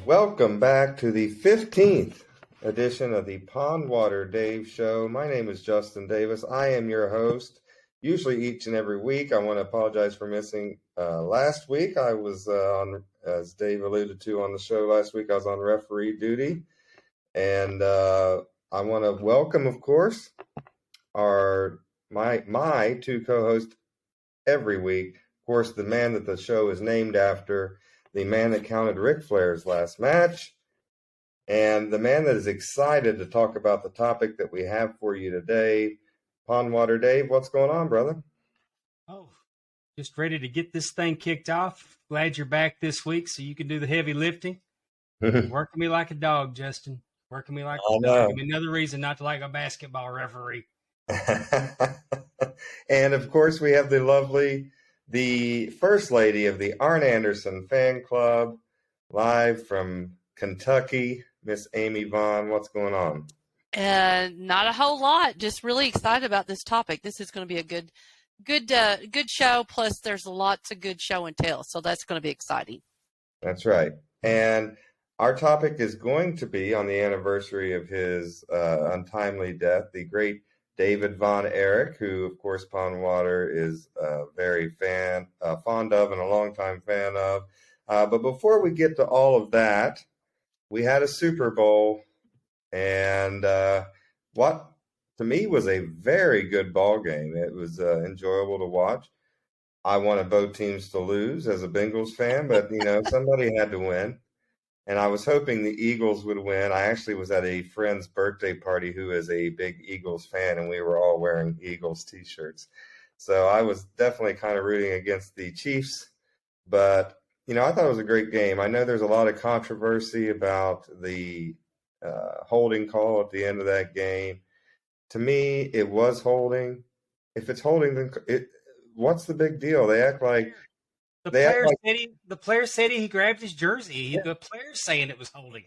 Welcome back to the 15th edition of the Pondwater Dave Show. My name is Justin Davis. I am your host, usually each and every week. I want to apologize for missing last week. I was on, as Dave alluded to on the show last week, I was on referee duty. And I want to welcome, of course, my two co-hosts every week. Of course, the man that the show is named after, the man that counted Ric Flair's last match, and the man that is excited to talk about the topic that we have for you today. Pondwater Dave, what's going on, brother? Oh, just ready to get this thing kicked off. Glad you're back this week so you can do the heavy lifting. Working me like a dog, Justin. Working me like a dog. Give me another reason not to like a basketball referee. And, of course, we have the first lady of the Arn Anderson fan club, live from Kentucky, Miss Amy Vaughn. What's going on? Not a whole lot. Just really excited about this topic. This is going to be a good show. Plus, there's lots of good show and tell, so that's going to be exciting. That's right. And our topic is going to be on the anniversary of his untimely death, the great David Von Erich, who, of course, Pondwater is very fond of and a longtime fan of. But before we get to all of that, we had a Super Bowl, and what to me was a very good ball game. It was enjoyable to watch. I wanted both teams to lose as a Bengals fan, but somebody had to win. And I was hoping the Eagles would win. I actually was at a friend's birthday party who is a big Eagles fan, and we were all wearing Eagles T-shirts. So I was definitely kind of rooting against the Chiefs. But, I thought it was a great game. I know there's a lot of controversy about the holding call at the end of that game. To me, it was holding. If it's holding, then what's the big deal? They act like The player said he grabbed his jersey. Yeah. The player's saying it was holding.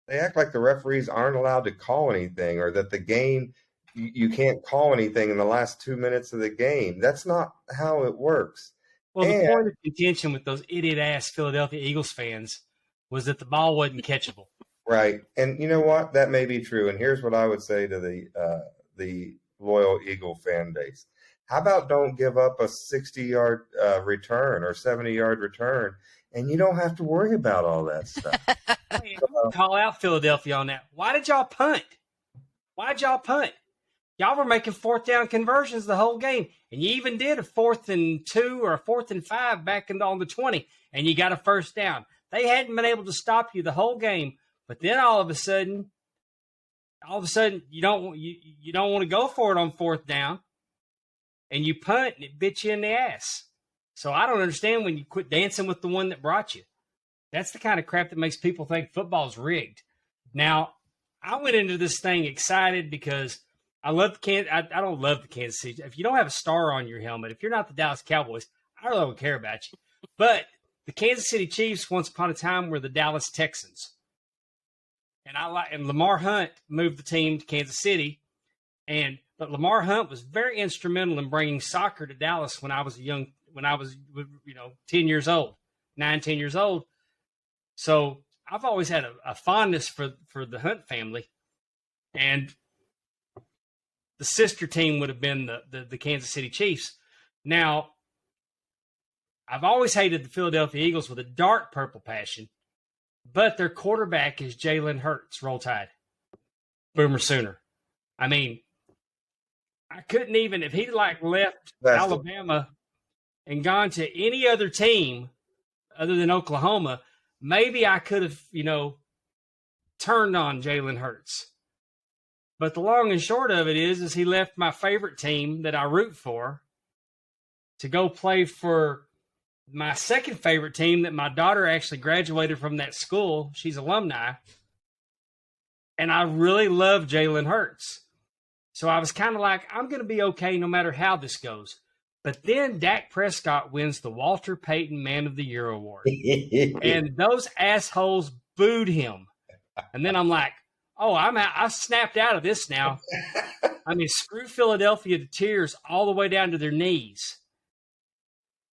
They act like the referees aren't allowed to call anything, or that the game, you can't call anything in the last 2 minutes of the game. That's not how it works. Well, the point of contention with those idiot-ass Philadelphia Eagles fans was that the ball wasn't catchable. Right. And you know what? That may be true. And here's what I would say to the loyal Eagle fan base. How about don't give up a 60-yard return or 70-yard return, and you don't have to worry about all that stuff. Hey, call out Philadelphia on that. Why did y'all punt? Y'all were making fourth down conversions the whole game, and you even did a 4th and 2 or a 4th and 5 back on the 20, and you got a first down. They hadn't been able to stop you the whole game, but then all of a sudden, you don't want to go for it on 4th down. And you punt, and it bit you in the ass. So I don't understand when you quit dancing with the one that brought you. That's the kind of crap that makes people think football's rigged. Now, I went into this thing excited because I love I don't love the Kansas City. If you don't have a star on your helmet, if you're not the Dallas Cowboys, I really don't care about you. But the Kansas City Chiefs, once upon a time, were the Dallas Texans. And Lamar Hunt moved the team to Kansas City, But Lamar Hunt was very instrumental in bringing soccer to Dallas when I was 10 years old, 10 years old. So I've always had a fondness for the Hunt family. And the sister team would have been the Kansas City Chiefs. Now, I've always hated the Philadelphia Eagles with a dark purple passion, but their quarterback is Jalen Hurts, Roll Tide, Boomer Sooner. I mean, I couldn't even, if he left Alabama and gone to any other team other than Oklahoma, maybe I could have, turned on Jalen Hurts. But the long and short of it is he left my favorite team that I root for to go play for my second favorite team that my daughter actually graduated from that school. She's alumni. And I really love Jalen Hurts. So I was kind of like, I'm going to be okay no matter how this goes. But then Dak Prescott wins the Walter Payton Man of the Year award. And those assholes booed him. And then I'm like, oh, I'm out. I snapped out of this now. I mean, screw Philadelphia to tears all the way down to their knees.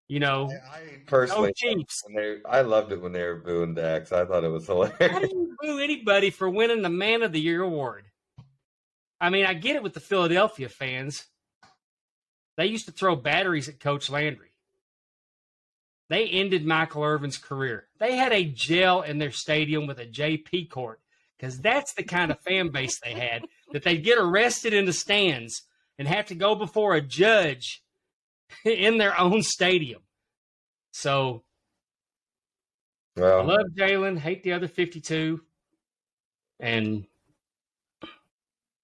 You know, I go personally, Chiefs. I loved it when they were booing Dax. I thought it was How hilarious. do you boo anybody for winning the Man of the Year award? I mean, I get it with the Philadelphia fans. They used to throw batteries at Coach Landry. They ended Michael Irvin's career. They had a jail in their stadium with a JP court because that's the kind of fan base they had, that they'd get arrested in the stands and have to go before a judge in their own stadium. So I Well, love Jalen, hate the other 52, and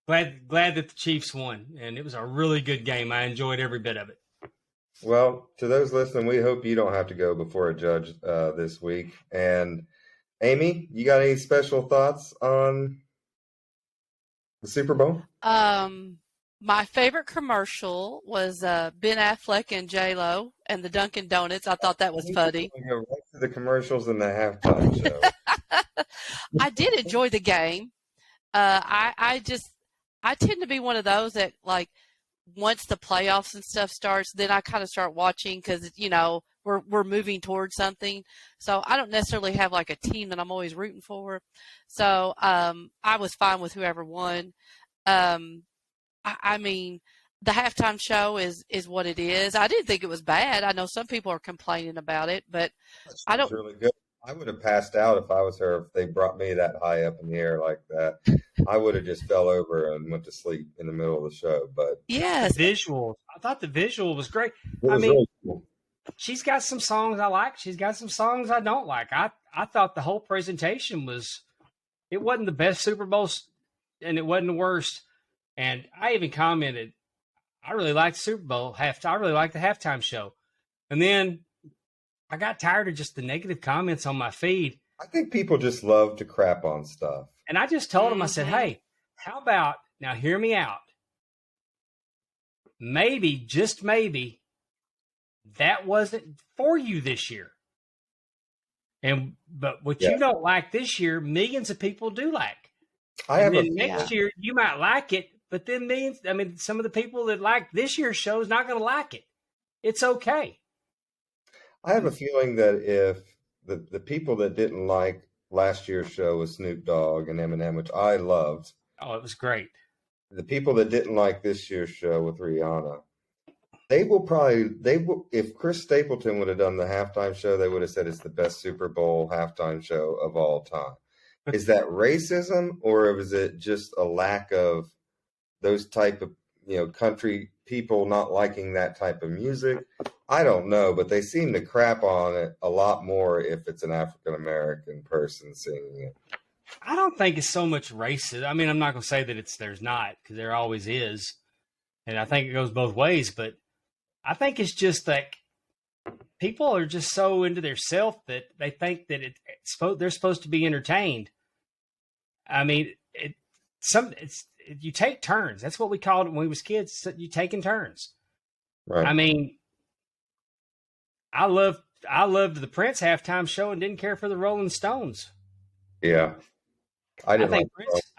glad that the Chiefs won. And it was a really good game. I enjoyed every bit of it. well, to those listening, we hope you don't have to go before a judge this week. And Amy, you got any special thoughts on the Super Bowl? My favorite commercial was Ben Affleck and J-Lo and the Dunkin' Donuts. I thought that was funny. We go right to the commercials and the halftime show. I did enjoy the game. I tend to be one of those that, like, once the playoffs and stuff starts, then I kind of start watching because, you know, we're moving towards something. So I don't necessarily have like a team that I'm always rooting for. So I was fine with whoever won. I mean, the halftime show is what it is. I didn't think it was bad. I know some people are complaining about it, but I don't. Really good. I would have passed out if I was her. If they brought me that high up in the air like that, I would have just fell over and went to sleep in the middle of the show. But Yes. The visuals. I thought the visual was great. it was really cool. She's got some songs I like. She's got some songs I don't like. I thought the whole presentation it wasn't the best Super Bowl, and it wasn't the worst. And I even commented, I really liked the Super Bowl I really liked the halftime show. And then I got tired of just the negative comments on my feed. I think people just love to crap on stuff. And I just told them, I said, hey, how about, now hear me out. Maybe, just maybe, that wasn't for you this year. But what you don't like this year, millions of people do like. Next year you might like it, but then some of the people that like this year's show is not going to like it. It's okay. I have a feeling that if the people that didn't like last year's show with Snoop Dogg and Eminem, which I loved. Oh, it was great. The people that didn't like this year's show with Rihanna, if Chris Stapleton would have done the halftime show, they would have said it's the best Super Bowl halftime show of all time. Is that racism, or is it just a lack of those type of, country people not liking that type of music? I don't know, but they seem to crap on it a lot more if it's an African American person singing it. I don't think it's so much racist. I mean, I'm not going to say that there's not, because there always is. And I think it goes both ways, but I think it's just like people are just so into their self that they think that they're supposed to be entertained. I mean, you take turns. That's what we called it when we was kids. You taking turns. Right. I mean, I loved the Prince halftime show and didn't care for the Rolling Stones. Yeah. I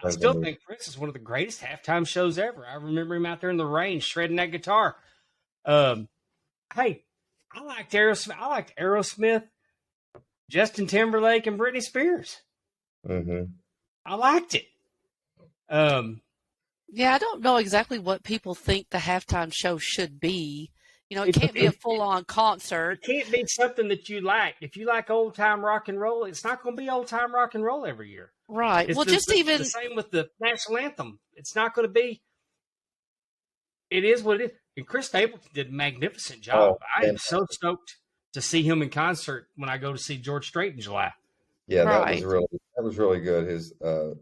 still think Prince is one of the greatest halftime shows ever. I remember him out there in the rain shredding that guitar. Hey, I liked Aerosmith, Justin Timberlake, and Britney Spears. Mm-hmm. I liked it. Yeah, I don't know exactly what people think the halftime show should be. It can't be a full-on concert. It can't be something that you like. If you like old-time rock and roll, it's not going to be old-time rock and roll every year. Right. It's the same with the national anthem. It's not going to be. It is what it is. And Chris Stapleton did a magnificent job. I am so stoked to see him in concert when I go to see George Strait in July. Yeah, that was really good. His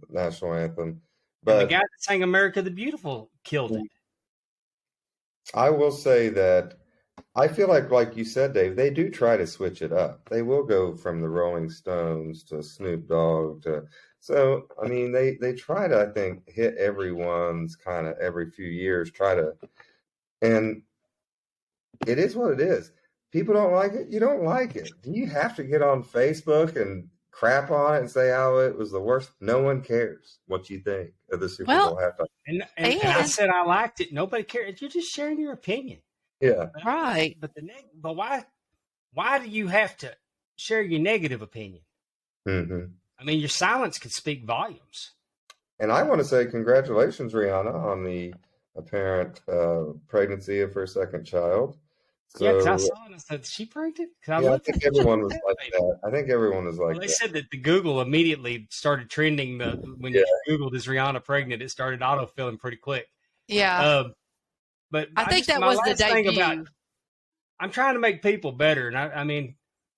national anthem. But and the guy that sang "America the Beautiful" killed it. I will say that I feel like you said, Dave, they do try to switch it up. They will go from the Rolling Stones to Snoop Dogg so I mean they try to, I think, hit everyone's kind of every few years, and it is what it is. People don't like it. You don't like it. Do you have to get on Facebook and crap on it and say, oh, it was the worst? No one cares what you think of the Super Bowl halftime. And I said I liked it. Nobody cares. You're just sharing your opinion. Yeah. Right. But why? why do you have to share your negative opinion? Hmm. I mean, your silence could speak volumes. And I want to say congratulations, Rihanna, on the apparent pregnancy of her second child. Yeah, because I So, saw it and I said, "Is she pregnant?" Because I yeah, I looked think at everyone was that like baby. that. I think everyone was like Well, they that. said that the Google immediately started trending. When Yeah. you Googled "is Rihanna pregnant," it started autofilling pretty quick. Yeah. Um, but I think that my was the last thing about debut. I'm trying to make people better, and I mean,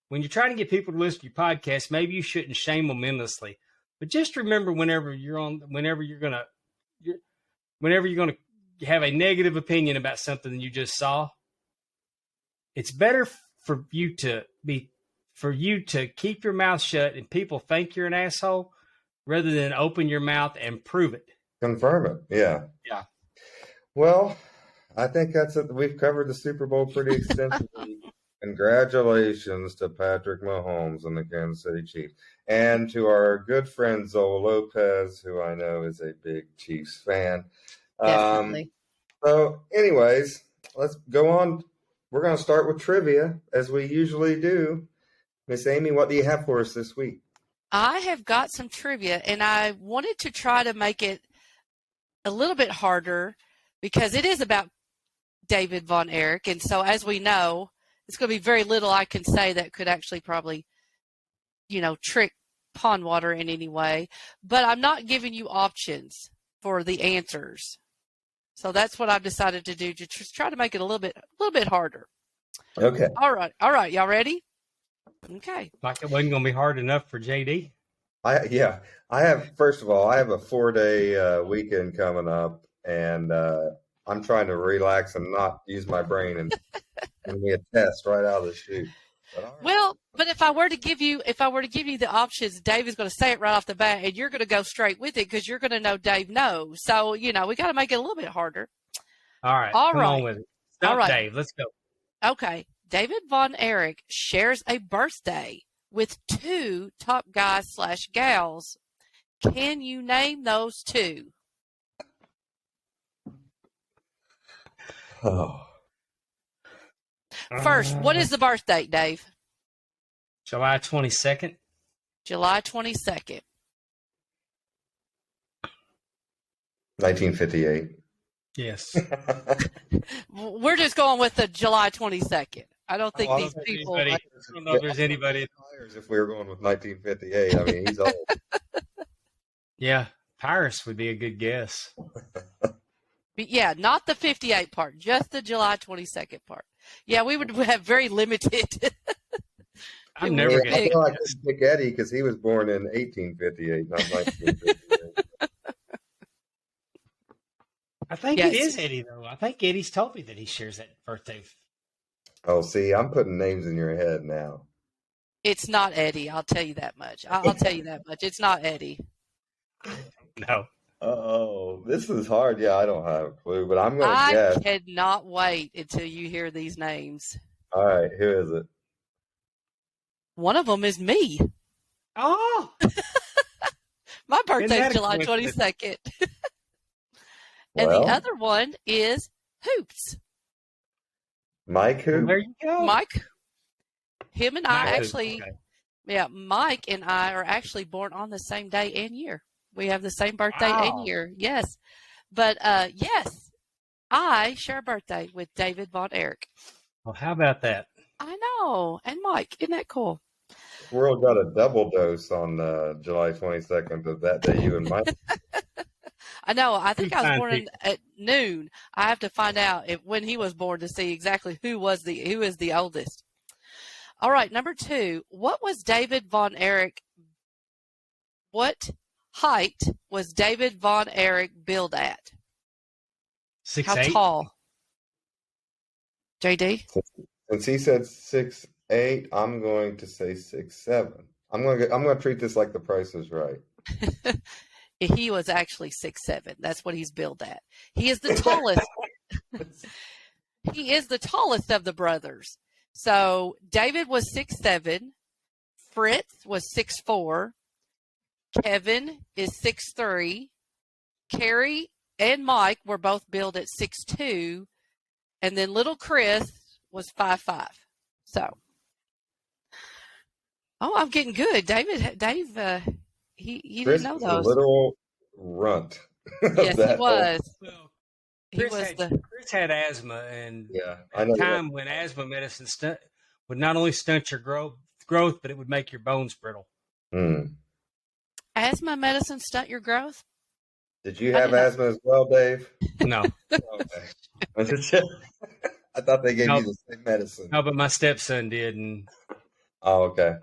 when you're trying to get people to listen to your podcast, maybe you shouldn't shame them endlessly. But just remember, whenever you're gonna have a negative opinion about something you just saw, it's better for you to keep your mouth shut and people think you're an asshole rather than open your mouth and prove it. Confirm it. Yeah. Yeah. Well, I think that's it. We've covered the Super Bowl pretty extensively. Congratulations to Patrick Mahomes and the Kansas City Chiefs. And to our good friend Zoe Lopez, who I know is a big Chiefs fan. Definitely. So, anyways, let's go on. We're going to start with trivia, as we usually do. Miss Amy, what do you have for us this week? I have got some trivia, and I wanted to try to make it a little bit harder because it is about David Von Erich. And so, as we know, it's going to be very little I can say that could actually probably, trick Pondwater in any way. But I'm not giving you options for the answers. So that's what I've decided to do, to just try to make it a little bit harder. Okay. All right. Y'all ready? Okay. Like it wasn't going to be hard enough for JD. I have, first of all, I have a 4-day weekend coming up, and I'm trying to relax and not use my brain and give me a test right out of the chute. But all right. Well, but if I were to give you the options, Dave is going to say it right off the bat, and you're going to go straight with it because you're going to know Dave knows. So we got to make it a little bit harder. All right. All come right. on with it. Stop, All right. Dave. Let's go. Okay. David Von Erich shares a birthday with two top guys/gals. Can you name those two? Oh. First, what is the birth date, Dave? July 22nd? July 22nd. 1958. Yes. We're just going with the July 22nd. I don't think these people. I don't know if there's anybody. If we were going with 1958, I mean, he's old. Yeah, Pyrus would be a good guess. But yeah, not the 58 part, just the July 22nd part. Yeah, we would have very limited. I'm never I going to feel like this pick Eddie because he was born in 1858, not 1958. I think Yes. it is Eddie, though. I think Eddie's told me that he shares that birthday. Oh, see, I'm putting names in your head now. It's not Eddie. I'll tell you that much. I'll tell you that much. It's not Eddie. No. Oh, this is hard. Yeah, I don't have a clue, but I'm going to I guess. cannot wait until you hear these names. All right, who is it? One of them is me. Oh, My Isn't that birthday's a July coincidence? 22nd. And Well, the other one is Hoops. Mike well, who? there you go. Mike. Him and I Mike, actually, okay. yeah, Mike and I are actually born on the same day and year. We have the same birthday Wow. and year. Yes. But yes, I share a birthday with David Von Erich. Well, how about that? I know. And Mike, isn't that cool? The world got a double dose on July 22nd of that day, you and Mike. I know. I think Two I was fine born people. at noon. I have to find out when he was born to see exactly who is the oldest. All right, number 2. What height was David Von Erich billed at? 6'8"? How tall? JD? Since he said 6'8", I'm going to say 6'7". I'm going to treat this like The Price is Right. He was actually 6'7". That's what he's billed at. He is the tallest. He is the tallest of the brothers. So David was 6'7". Fritz was 6'4". Kevin is 6'3". Carrie and Mike were both billed at 6'2", and then little Chris was 5'5". So Oh, I'm getting good. Dave, he Chris didn't know was a those. literal runt. of Yes, he that whole- was. Well, He was Chris had asthma, and Yeah, I at know a that. time when asthma medicine would not only stunt your growth, but it would make your bones brittle. asthma medicine stunt your growth. Did you I have didn't know. asthma as well, Dave? No, Okay. I thought they gave no, you the same medicine. no, but my stepson did, and Oh, okay.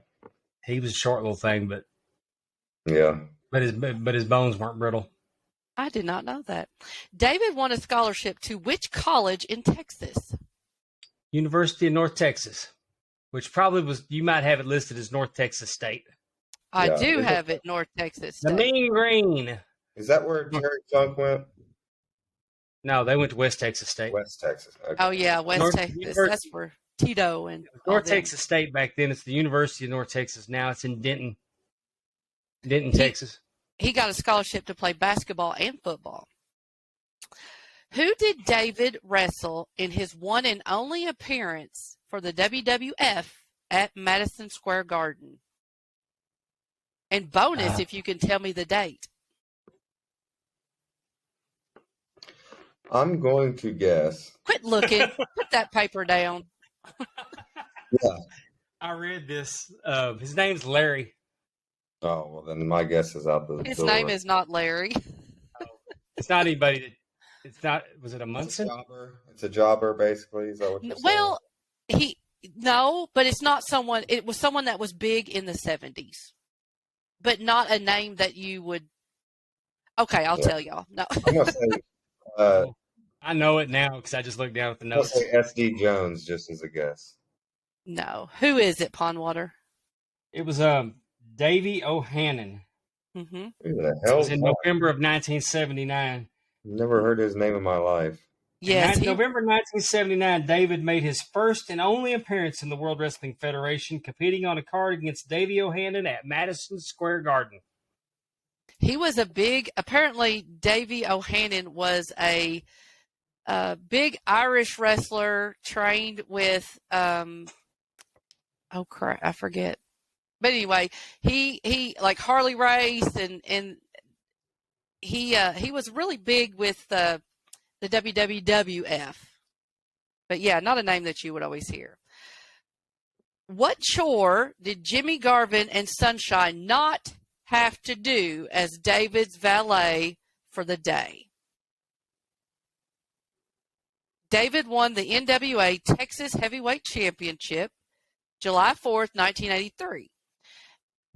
he was a short little thing, but Yeah. his bones weren't brittle. I did not know that. David won a scholarship to which college in Texas? University of North Texas, which probably was, you might have it listed as North Texas State. I Yeah. do Is have it, North Texas The State. Mean Green. that where Terry Funk went? No, they went to West Texas State. West Texas. Okay. Oh yeah, West North Texas. University. That's where Tito and all North them. Texas State back then. It's the University of North Texas. Now it's in Denton, He- Texas. He got a scholarship to play basketball and football. Who did David wrestle in his one and only appearance for the WWF at Madison Square Garden? And bonus, if you can tell me the date. I'm going to guess. Quit looking. Put that paper down. Yeah. I read this. His name's Larry. Oh, well, then my guess is out the His door. name is not Larry. It's not anybody that. It's not. Was it a It's a Munson? jobber. It's a jobber, basically. Is that what you're saying? Well, but it's not someone. It was someone that was big in the 70s, but not a name that you would. Okay, I'll tell y'all. No, I'm going to say, I know it now because I just looked down at the I'm going to notes. say S.D. Jones just as a guess. no. Who is it? Pondwater. It was Davy O'Hannon. Mm-hmm. Who the It hell? was in November of 1979. Never heard his name in my life. Yes, In November 1979, David made his first and only appearance in the World Wrestling Federation, competing on a card against Davy O'Hannon at Madison Square Garden. he was a big. Apparently, Davy O'Hannon was a big Irish wrestler trained with. Oh crap! I forget. But anyway, he like Harley Race and he was really big with the WWF. But yeah, not a name that you would always hear. What chore did Jimmy Garvin and Sunshine not have to do as David's valet for the day? David won the NWA Texas Heavyweight Championship July 4th, 1983.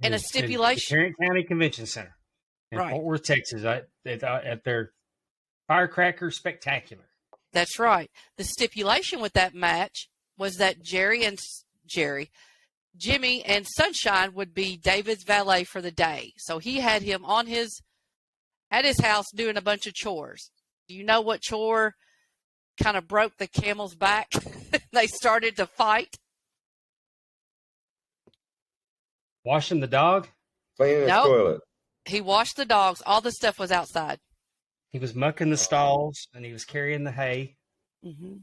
And a It was stipulation. at the Tarrant County Convention Center in Right. Fort Worth, Texas, at their Firecracker Spectacular. That's right. The stipulation with that match was that Jimmy and Sunshine would be David's valet for the day. So he had him at his house doing a bunch of chores. Do you know what chore kind of broke the camel's back? They started to fight. Washing the dog. Cleaning his Nope. toilet. He washed the dogs. All the stuff was outside. He was mucking the stalls and he was carrying the hay. Mm-hmm.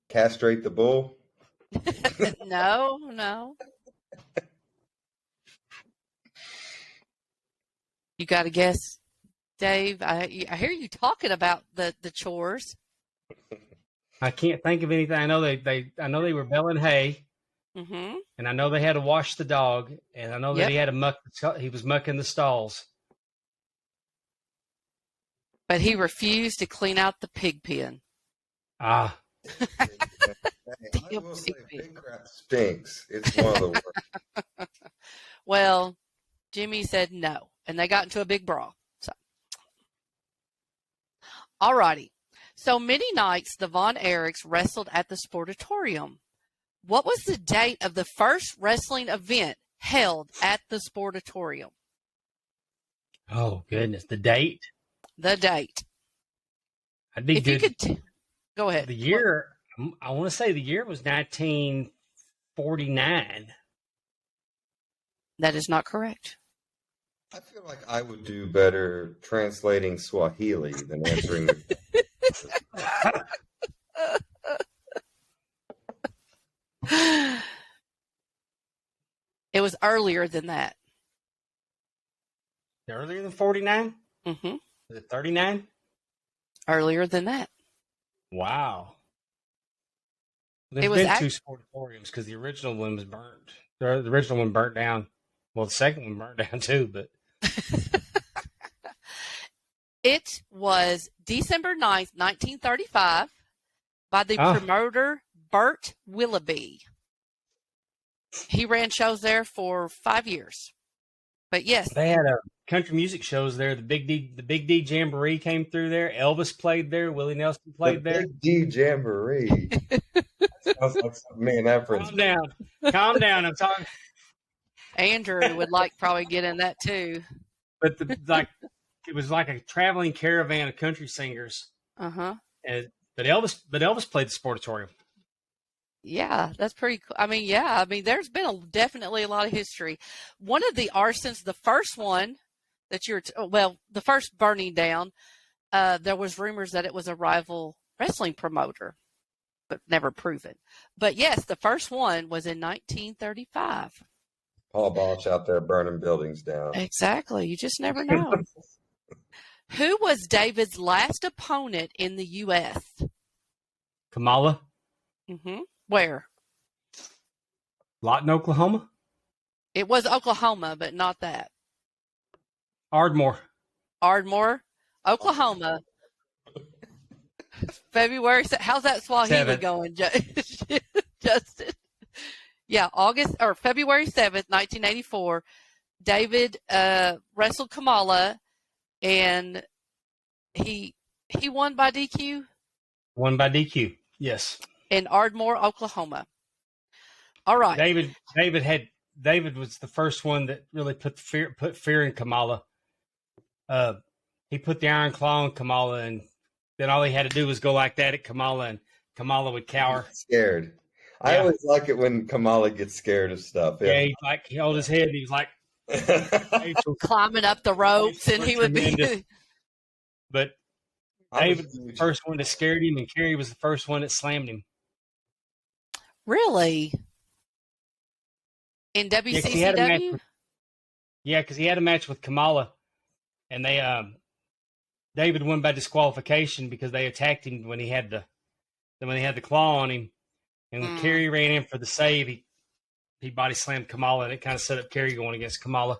Castrate the bull. No. You got to guess, Dave. I hear you talking about the chores. I can't think of anything. I know they were baling hay, Mm-hmm. and I know they had to wash the dog, and I know that he was mucking the stalls. But he refused to clean out the pig pen. Ah, I will say pig crap stinks. It's one of the worst. Well, Jimmy said no, and they got into a big brawl. So, all righty. So many nights the Von Erichs wrestled at the Sportatorium. What was the date of the first wrestling event held at the Sportatorium? oh goodness, the date. The date. I'd be If good. you could go ahead. The year. I want to say the year was 1949. That is not correct. I feel like I would do better translating Swahili than answering. It was earlier than that. Earlier than 49? Mm-hmm. Is it 39? Earlier than that. Wow. There's It was been two sportatoriums because the original one was burned. The original one burnt down. Well, the second one burnt down too, but It was December 9th, 1935, by the promoter Bert Willoughby. He ran shows there for 5 years. But yes, they had country music shows there. The Big D Jamboree came through there. Elvis played there. Willie Nelson played there. Big D Jamboree. Sounds like me and that friend's. Calm down. I'm talking. Andrew would like probably get in that too. But it was like a traveling caravan of country singers. Uh-huh. But Elvis played the sportatorium. Yeah, that's pretty cool. I mean, there's been definitely a lot of history. One of the arsons, the first one that the first burning down, there was rumors that it was a rival wrestling promoter, but never proven. But yes, the first one was in 1935. Paul Balch out there burning buildings down. Exactly. You just never know. Who was David's last opponent in the U.S.? Kamala. Mm-hmm. Where? Lawton, Oklahoma. It was Oklahoma, but not that. Ardmore, Oklahoma. February. How's that Swahili 7th. going, Justin? Yeah, February 7th, 1984. David wrestled Kamala, and he won by DQ. Won by DQ. Yes. In Ardmore, Oklahoma. All right. David was the first one that really put fear in Kamala. He put the iron claw on Kamala, and then all he had to do was go like that at Kamala, and Kamala would cower. Scared. Yeah. I always like it when Kamala gets scared of stuff. Yeah, he held his head, and he was like climbing up the ropes, and he would be. But David was the first one that scared him, and Kerry was the first one that slammed him. Really? In WCCW? Yeah, because he had a match with Kamala, and David won by disqualification because they attacked him when he had the claw on him, and when Kerry ran in for the save, he body slammed Kamala, and it kind of set up Kerry going against Kamala.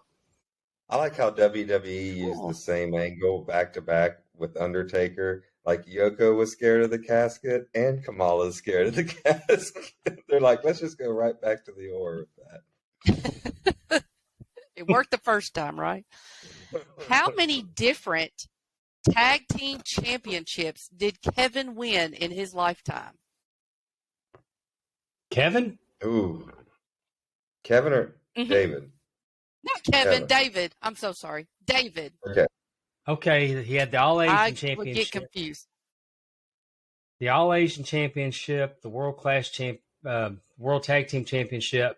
I like how WWE used the same angle back to back with Undertaker. Like Yoko was scared of the casket, and Kamala's scared of the casket. They're like, let's just go right back to the horror with that. It worked the first time, right? How many different tag team championships did Kevin win in his lifetime? Kevin? Ooh. Kevin or David? Not Kevin. David. I'm so sorry. David. Okay, he had the All Asian Championship. I would get confused. The All Asian Championship, the World Tag Team Championship,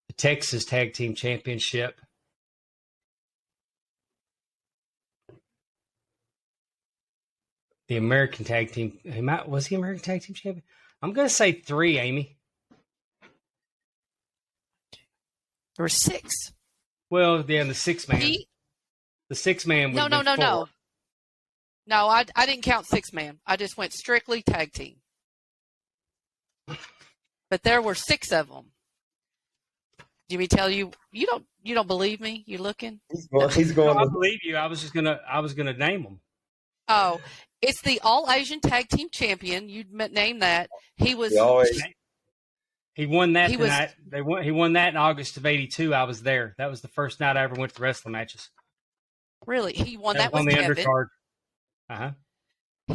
the Texas Tag Team Championship, the American Tag Team. Was he American Tag Team Champion? I'm going to say 3, Amy. There were 6. Well, yeah, the 6-man. The 6-man was No. No, I didn't count 6-man. I just went strictly tag team. But there were 6 of them. Did me tell you? You don't believe me? You looking? He's going. I believe you. I was gonna name them. Oh, it's the All Asian Tag Team Champion. You name that. He was. He won that night. He won that in August of '82. I was there. That was the first night I ever went to wrestling matches. Really, he won that was with on the Kevin. Undercard.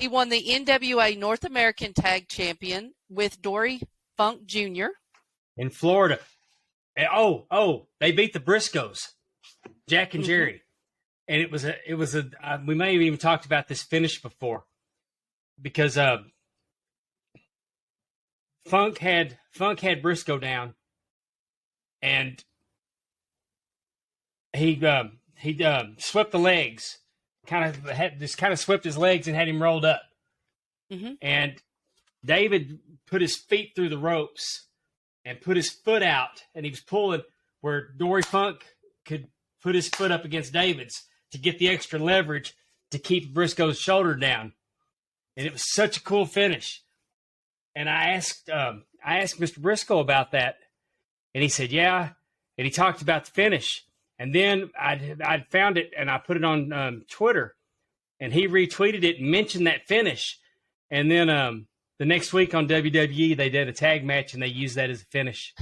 He won the NWA North American Tag Champion with Dory Funk Jr. in Florida. And, they beat the Briscoes, Jack and Jerry, and it was a. We may have even talked about this finish before, because Funk had Briscoe down, and he swept the legs, kind of swept his legs and had him rolled up, and David put his feet through the ropes and put his foot out, and he was pulling where Dory Funk could put his foot up against David's to get the extra leverage to keep Briscoe's shoulder down. And it was such a cool finish. And I asked Mr. Briscoe about that, and he said, yeah. And he talked about the finish. And then I'd found it, and I put it on Twitter, and he retweeted it and mentioned that finish. And then the next week on WWE, they did a tag match, and they used that as a finish.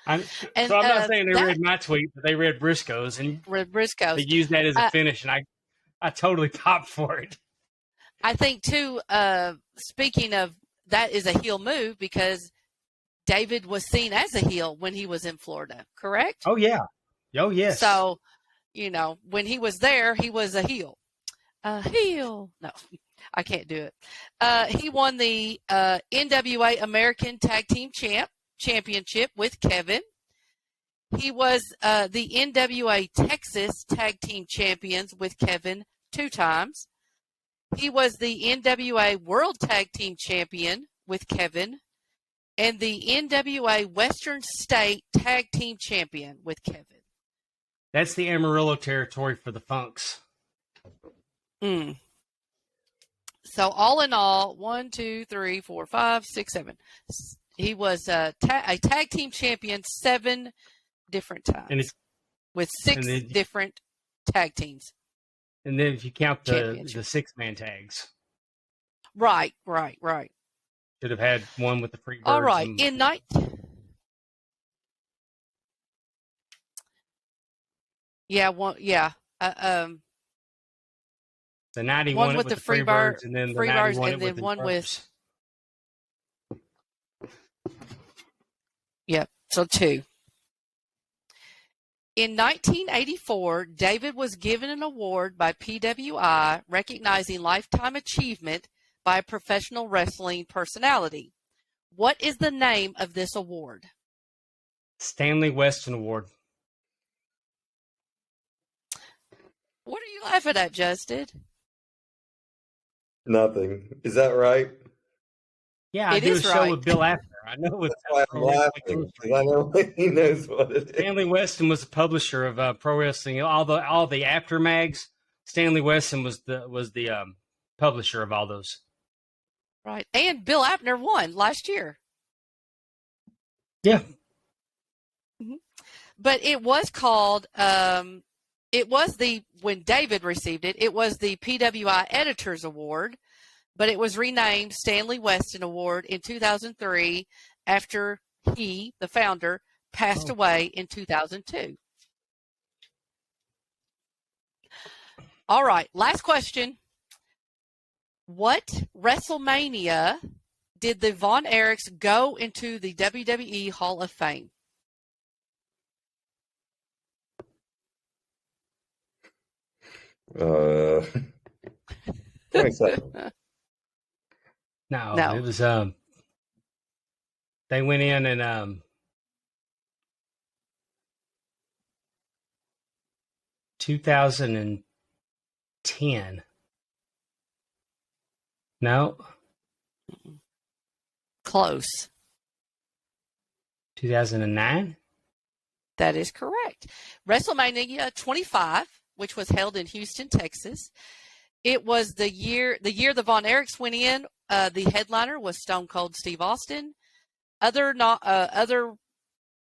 I'm not saying they read my tweet, but they read Briscoe's, and they used that as a finish, and I totally popped for it. I think, too, speaking of that is a heel move because David was seen as a heel when he was in Florida, correct? Oh, yeah. Oh, yes. So, when he was there, he was a heel. Heel. No, I can't do it. He won the NWA American Tag Team Championship with Kevin. He was the NWA Texas Tag Team Champions with Kevin 2 times. He was the NWA World Tag Team Champion with Kevin and the NWA Western State Tag Team Champion with Kevin. That's the Amarillo territory for the Funks. So all in all, 1, 2, 3, 4, 5, 6, 7. He was a tag team champion 7 different times with 6 different tag teams. And then if you count the 6-man tags. Right. Should have had one with the Freebirds. All right. The 91 one with the Freebirds, and then the 91 and then with one with. Yep. So 2. In 1984, David was given an award by PWI recognizing lifetime achievement by a professional wrestling personality. What is the name of this award? Stanley Weston Award. What are you laughing at, Justin? Nothing. Is that right? Yeah, I do a show with Bill Afner. I know it's That's why I'm laughing, because I know he knows what it is. Stanley Weston was the publisher of Pro Wrestling. All the after mags. Stanley Weston was the publisher of all those. Right, and Bill Abner won last year. Yeah, but it was called. When David received it, it was the PWI Editors Award, but it was renamed Stanley Weston Award in 2003 after he, the founder, passed away in 2002. All right, last question. What WrestleMania did the Von Erichs go into the WWE Hall of Fame? Uh, 27. No, it was they went in and 2010. No. Close. 2009? That is correct. WrestleMania 25, which was held in Houston, Texas. It was the year the Von Erichs went in. The headliner was Stone Cold Steve Austin. Other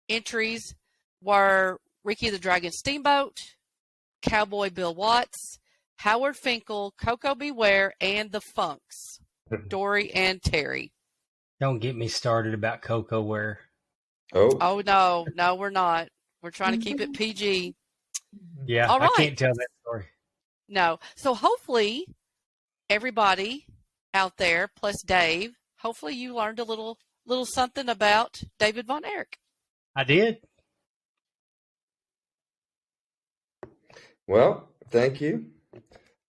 entries were Ricky the Dragon Steamboat, Cowboy Bill Watts, Howard Finkel, Coco Beware, and the Funks, Dory and Terry. Don't get me started about Coco Ware. Oh no, we're not. We're trying to keep it PG. Yeah, all right. I can't tell that story. No. So hopefully everybody out there, plus Dave, hopefully you learned a little something about David Von Erich. I did. Well, thank you.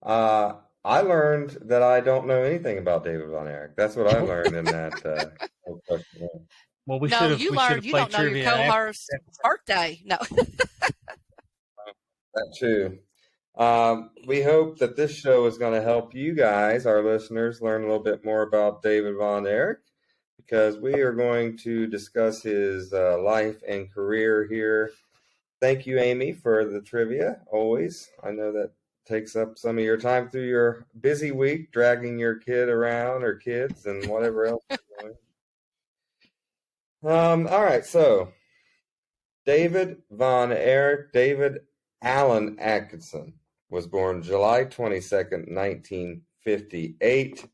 I learned that I don't know anything about David Von Erich. That's what I learned in that whole question. Well, we learned you don't know your co-host's birthday. No. That too. We hope that this show is going to help you guys, our listeners, learn a little bit more about David Von Erich, because we are going to discuss his life and career here. Thank you, Amy, for the trivia, always. I know that takes up some of your time through your busy week, dragging your kid around or kids and whatever else you're doing. All right, so David Von Erich, David Allen Atkinson, was born July 22nd, 1958,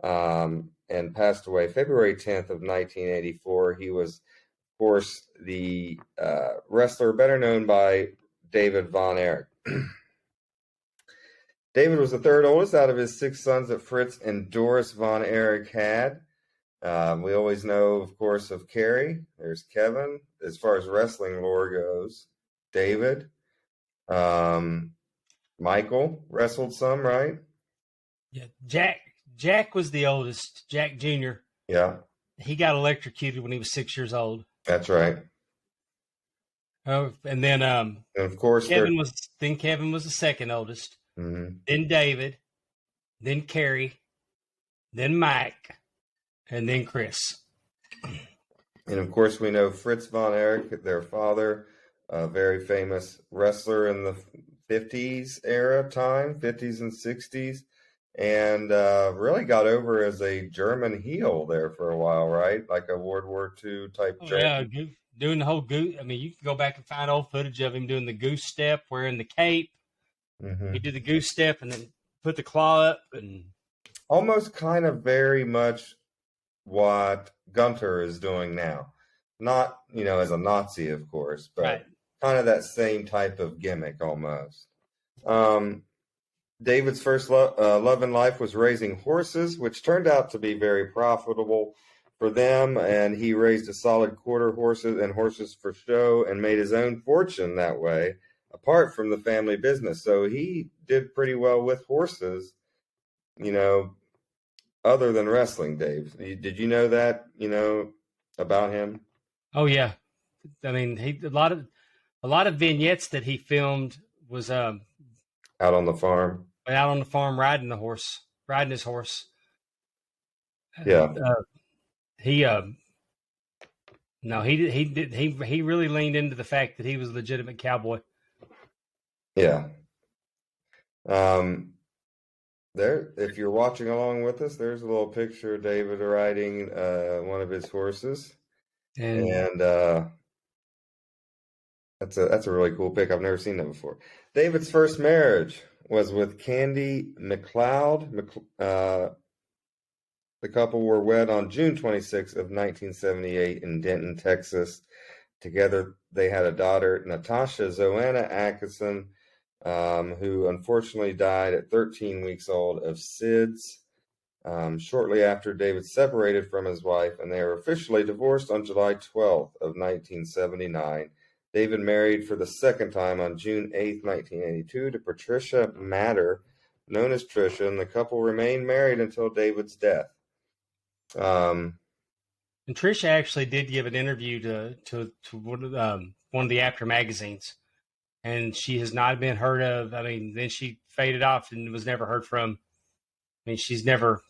and passed away February 10th of 1984. He was, of course, the wrestler better known by David Von Erich. David was the third oldest out of his 6 sons that Fritz and Doris Von Erich had. We always know, of course, of Carrie. There's Kevin. As far as wrestling lore goes, David. Michael wrestled some, right? Yeah, Jack was the oldest. Jack Jr. Yeah, He got electrocuted when he was 6 years old. that's right. Oh, and then And of course, Kevin was the second oldest. Mhm. Then David, then Carrie, then Mike, and then Chris. And of course, we know Fritz Von Erich, their father, a very famous wrestler in the 50s era time, 50s and 60s, and really got over as a German heel there for a while, right? Like a World War II type Yeah, German. doing the whole goose. I mean, you can go back and find old footage of him doing the goose step, wearing the cape. Mm-hmm. He did the goose step and then put the claw up, and Almost kind of very much what Gunter is doing now. Not, as a Nazi, of course, but right. kind of that same type of gimmick almost. David's first love in life was raising horses, which turned out to be very profitable for them. And he raised a solid quarter horses and horses for show and made his own fortune that way, apart from the family business. So he did pretty well with horses, other than wrestling, Dave. Did you know that, about him? Oh yeah, I mean, a lot of vignettes that he filmed was Out on the farm. out on the farm riding his horse. Yeah. He no, he really leaned into the fact that he was a legitimate cowboy. Yeah. There, if you're watching along with us, there's a little picture of David riding one of his horses, and that's a really cool pic. I've never seen that before. David's first marriage was with Candy McLeod. The couple were wed on June 26th of 1978 in Denton, Texas. Together, they had a daughter, Natasha Zoanna Atkinson, who unfortunately died at 13 weeks old of SIDS shortly after David separated from his wife, and they were officially divorced on July 12th of 1979. David married for the second time on June 8th, 1982 to Patricia Matter, known as Tricia, and the couple remained married until David's death. And Tricia actually did give an interview to one of the After magazines, and she has not been heard of. I mean, then she faded off and was never heard from. I mean, she's never.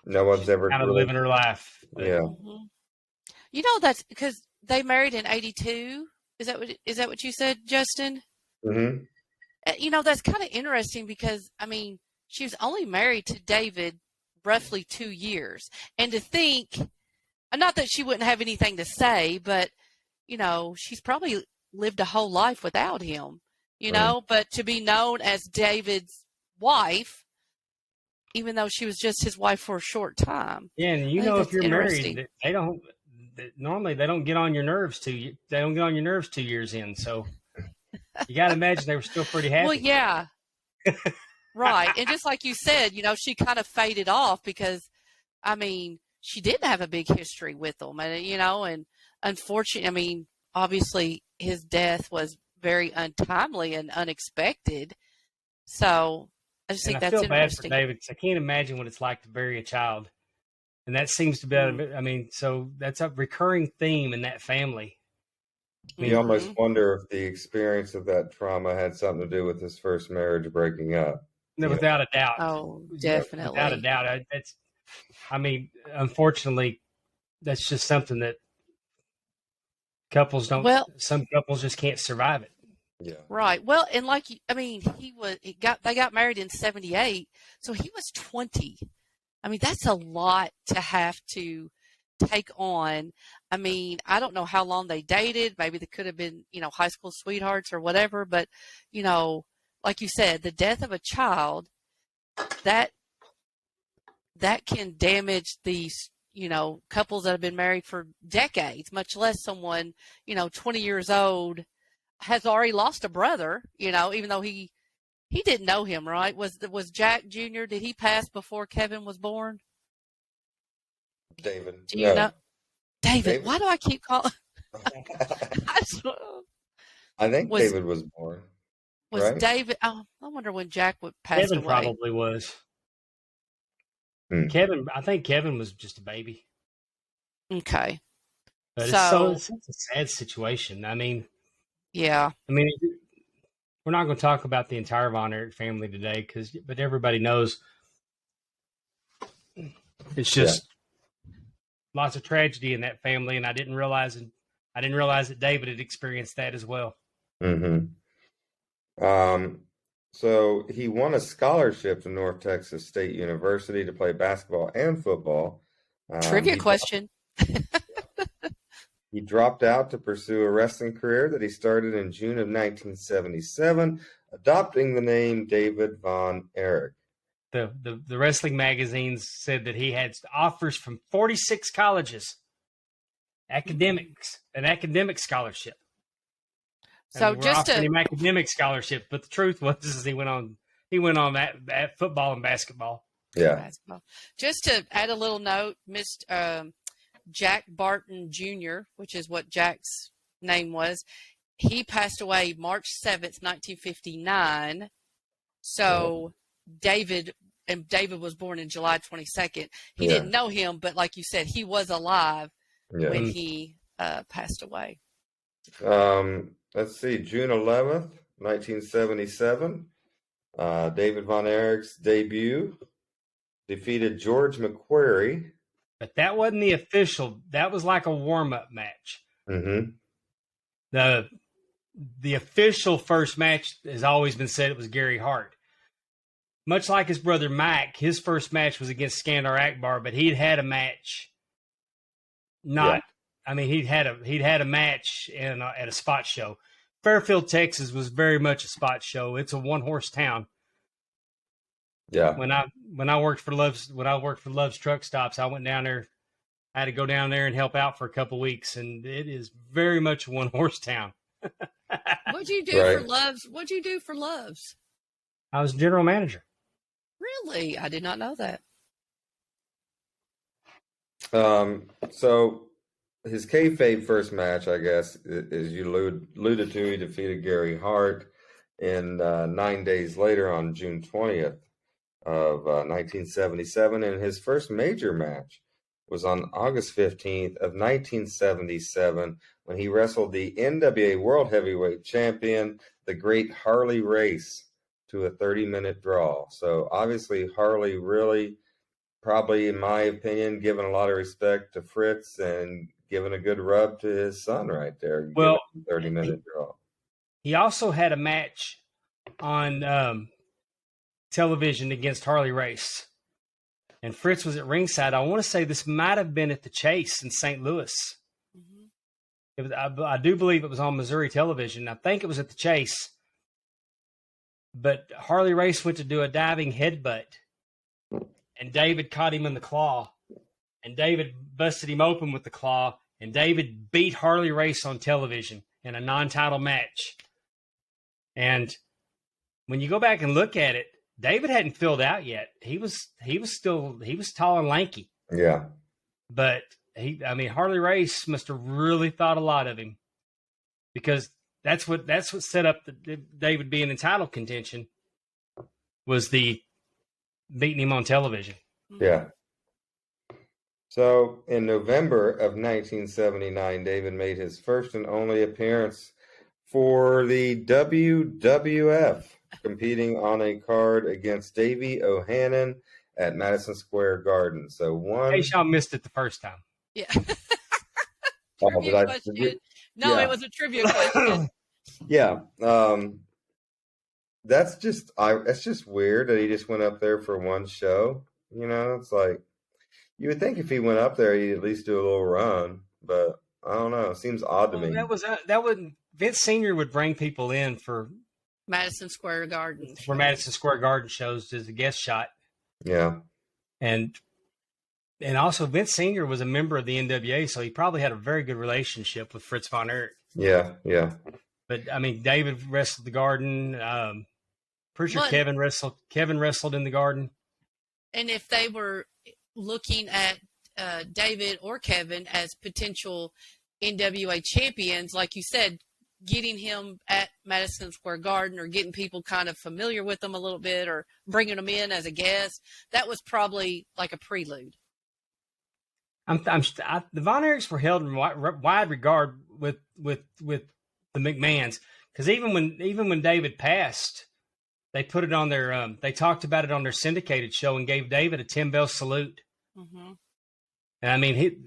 No one's ever kind of really living her life. But. Yeah. Mm-hmm. That's because they married in 82. Is that what you said, Justin? Mm-hmm. That's kind of interesting because, I mean, she was only married to David roughly 2 years. And to think, not that she wouldn't have anything to say, but, she's probably lived a whole life without him, but to be known as David's wife, even though she was just his wife for a short time. Yeah, and if you're married, normally they don't get on your nerves they don't get on your nerves 2 years in. So you got to imagine they were still pretty happy. Well, yeah. Right. And just like you said, she kind of faded off because, I mean, she didn't have a big history with them. And, and unfortunately, I mean, obviously his death was very untimely and unexpected. So I just think that's interesting. I feel bad for David because I can't imagine what it's like to bury a child. And that seems to be, I mean, so that's a recurring theme in that family. You almost Mm-hmm. wonder if the experience of that trauma had something to do with his first marriage breaking up. No, You without a doubt. Oh, know, Without a definitely. doubt. I mean, unfortunately, that's just something that Well, some couples just can't survive it. yeah, right. Well, and like, I mean, they got married in 78, so he was 20. I mean, that's a lot to have to take on. I mean, I don't know how long they dated. Maybe they could have been, high school sweethearts or whatever. But, you know, like you said, the death of a child, that that can damage these, couples that have been married for decades, much less someone, 20 years old has already lost a brother, even though he didn't know him, right? Was Jack Jr., did he pass before Kevin was born? David. Do you know? No, David, David. why do I keep calling? I think was David was born, was right? David? Oh, I wonder when Jack would passed Kevin away. probably was. Hmm. I think Kevin was just a baby. Okay, But so it's a sad situation. yeah, I mean, we're not going to talk about the entire Von Erich family today, but everybody knows it's Yeah. just lots of tragedy in that family, and I didn't realize that David had experienced that as well. Hmm. So he won a scholarship to North Texas State University to play basketball and football. trivia He dropped, question. he dropped out to pursue a wrestling career that he started in June of 1977, adopting the name David Von Erich. The wrestling magazines said that he had offers from 46 colleges, an academic scholarship. So We're just offering to him academic scholarship, but the truth was is he went on that football and basketball. Yeah. basketball, just to add a little note, Mr. Jack Barton Jr., which is what Jack's name was, he passed away March 7th, 1959. So David was born in July 22nd. He Yeah. didn't know him, but like you said, he was alive Yeah. when he passed away. Let's see, June 11th, 1977. David Von Erich's debut defeated George McQuarrie. But that wasn't the official. That was like a warm-up match. Mm-hmm. The official first match has always been said it was Gary Hart. Much like his brother Mike, his first match was against Skandar Akbar, but he'd had a match. He'd had a match at a spot show. Fairfield, Texas was very much a spot show. It's a one-horse town. Yeah. When I worked for Love's Truck Stops, I went down there. I had to go down there and help out for a couple weeks, and it is very much a one-horse town. What'd you do for Loves? What'd you do for Loves? I was general manager. Really? I did not know that. So his kayfabe first match, I guess, as you alluded to, he defeated Gary Hart. And 9 days later, on June 20th of 1977, and his first major match was on August 15th of 1977 when he wrestled the NWA World Heavyweight Champion, the great Harley Race, to a 30-minute draw. So obviously Harley really, probably in my opinion, giving a lot of respect to Fritz and giving a good rub to his son right there. Well, 30-minute draw. He also had a match on television against Harley Race. And Fritz was at ringside. I want to say this might have been at the Chase in St. Louis. Mm-hmm. It was, I do believe it was on Missouri television. I think it was at the Chase. But Harley Race went to do a diving headbutt. And David caught him in the claw. And David busted him open with the claw. And David beat Harley Race on television in a non-title match. And when you go back and look at it, David hadn't filled out yet. He was tall and lanky. Yeah. But Harley Race must have really thought a lot of him, because that's what set up David being in title contention, was the beating him on television. Yeah. So in November of 1979, David made his first and only appearance for the WWF, competing on a card against Davey O'Hannon at Madison Square Garden. So Hey, one, Sean missed it the first time. Yeah. oh, Trivia question. No, yeah, it was a trivia question. yeah. That's just weird that he just went up there for one show. It's like you would think if he went up there, he'd at least do a little run, but I don't know. It seems odd to Well, me. that would Vince Senior would bring people in for Madison Square Garden. Madison Square Garden shows as a guest shot, Yeah, and also Vince Senior was a member of the NWA, so he probably had a very good relationship with Fritz von Erich. yeah, yeah. But I mean, David wrestled the Garden. Pretty sure Kevin wrestled in the Garden. And if they were looking at David or Kevin as potential NWA champions, like you said, getting him at Madison Square Garden or getting people kind of familiar with them a little bit or bringing them in as a guest, that was probably like a prelude. The Von Erichs were held in wide regard with the McMahons, because even when David passed, they put it on their they talked about it on their syndicated show and gave David a 10-bell salute. Mm-hmm. And I mean,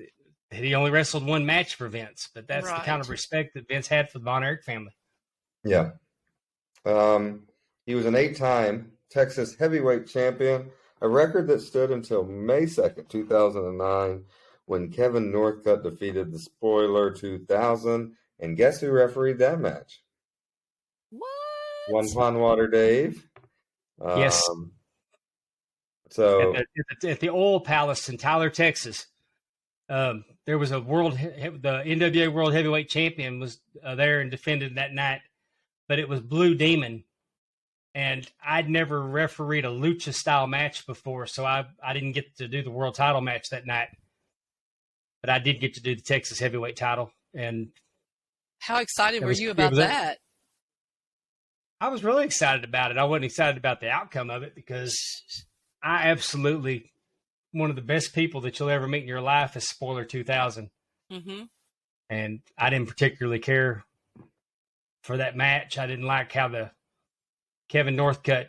he only wrestled one match for Vince, but that's Right. the kind of respect that Vince had for the Von Erich family. Yeah. He was an 8-time Texas heavyweight champion, a record that stood until May 2nd, 2009, when Kevin Northcutt defeated the Spoiler 2000. And guess who refereed that match? What? One Pondwater Dave. Yes. So at the Oil Palace in Tyler, Texas, there was the NWA World Heavyweight Champion was there and defended that night, but it was Blue Demon, and I'd never refereed a lucha style match before, so I didn't get to do the world title match that night, but I did get to do the Texas Heavyweight title. And how excited were you about that? I was really excited about it. I wasn't excited about the outcome of it because I absolutely, one of the best people that you'll ever meet in your life is Spoiler 2000. Mm-hmm. And I didn't particularly care for that match. I didn't like how the Kevin Northcutt,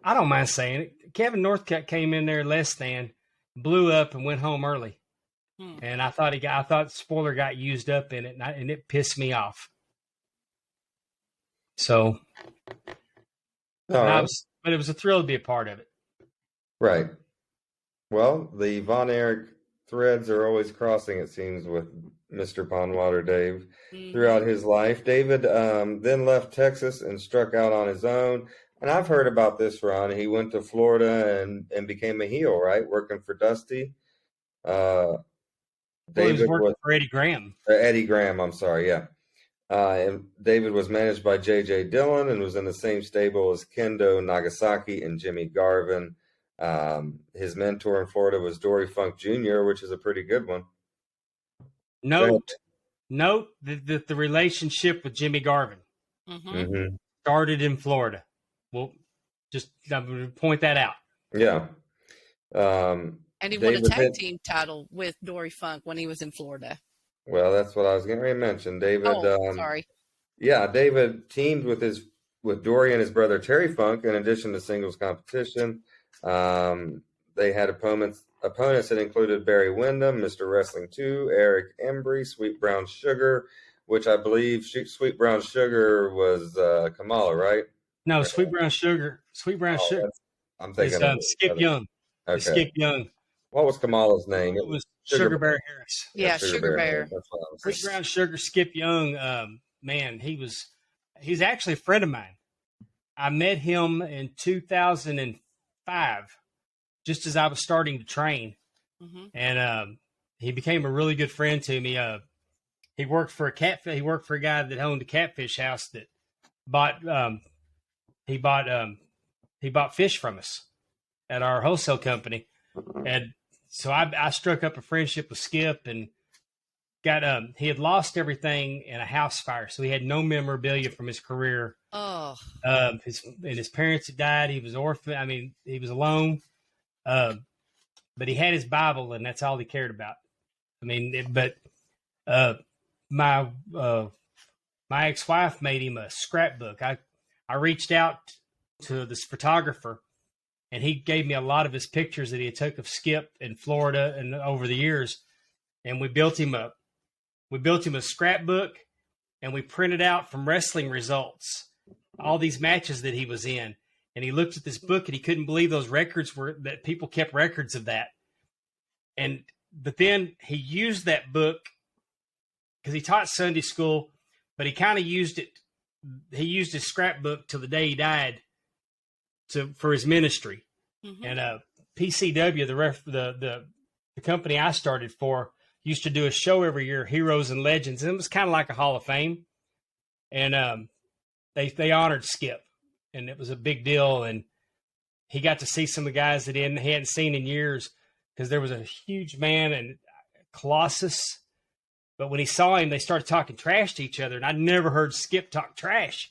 I don't mind saying it, Kevin Northcutt came in there less than, blew up and went home early. And I thought Spoiler got used up in it, and it pissed me off. So, but it was a thrill to be a part of it. Right. Well, the Von Erich threads are always crossing, it seems, with Mr. Pondwater Dave throughout his life. David then left Texas and struck out on his own. And I've heard about this run. He went to Florida and became a heel, right? Working for Dusty. David was working for Eddie Graham. Eddie Graham, I'm sorry, yeah. And David was managed by J.J. Dillon and was in the same stable as Kendo Nagasaki and Jimmy Garvin. His mentor in Florida was Dory Funk Jr., which is a pretty good one. Note that the relationship with Jimmy Garvin started in Florida. Well, just I'm going to point that out. Yeah. And he won a tag team title with Dory Funk when he was in Florida. Well, that's what I was getting ready to mention. David. Sorry. Yeah, David teamed with Dory and his brother Terry Funk in addition to singles competition. They had opponents that included Barry Windham, Mr. Wrestling 2, Eric Embry, Sweet Brown Sugar, which I believe Sweet Brown Sugar was Kamala, right? No, Sweet Brown Sugar. I'm thinking of Skip Young. Okay. Skip Young. What was Kamala's name? It was Sugar Bear Harris. Yeah, Sugar Bear. Sweet Brown Sugar, Skip Young. Man, he's actually a friend of mine. I met him in 2005, just as I was starting to train, and he became a really good friend to me. He worked for a guy that owned a catfish house that he bought fish from us at our wholesale company, and so I struck up a friendship with Skip and he had lost everything in a house fire, so he had no memorabilia from his career. His parents had died. He was orphan. I mean, he was alone. but he had his Bible, and that's all he cared about. I mean, but my ex-wife made him a scrapbook. I reached out to this photographer, and he gave me a lot of his pictures that he had took of Skip in Florida and over the years. And we built him a scrapbook, and we printed out from wrestling results all these matches that he was in. And he looked at this book, and he couldn't believe those records that people kept records of that. But then he used that book because he taught Sunday school, but he kind of used it. He used his scrapbook till the day he died for his ministry. Mm-hmm. And PCW, the company I started for, used to do a show every year, Heroes and Legends, and it was kind of like a Hall of Fame. And they honored Skip, and it was a big deal. And he got to see some of the guys that he hadn't seen in years, because there was a huge man and Colossus. But when he saw him, they started talking trash to each other, and I never heard Skip talk trash.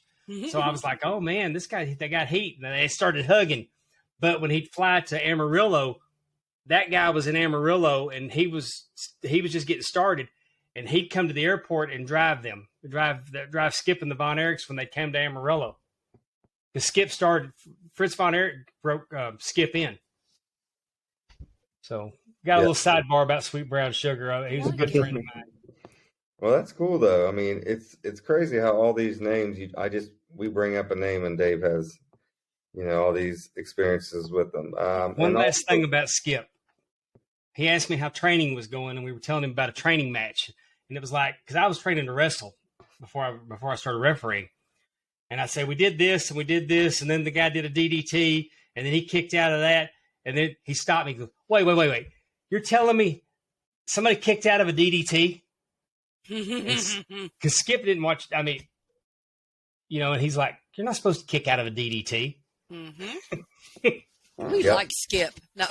So I was like, oh, man, they got heat. And they started hugging. But when he'd fly to Amarillo, that guy was in Amarillo, and he was just getting started. And he'd come to the airport and drive Skip and the Von Erichs when they came to Amarillo. Because Fritz Von Erich broke Skip in. So got a little sidebar about Sweet Brown Sugar. He was a good friend of mine. Well, that's cool though. I mean, it's crazy how all these names we bring up a name and Dave has, all these experiences with them. One last thing about Skip. He asked me how training was going, and we were telling him about a training match. And it was like, because I was training to wrestle before I started refereeing. And I said, we did this and we did this, and then the guy did a DDT, and then he kicked out of that, and then he stopped me and goes, wait. You're telling me somebody kicked out of a DDT? Because Skip didn't watch, and he's like, you're not supposed to kick out of a DDT. Mm-hmm. We like Skip. No.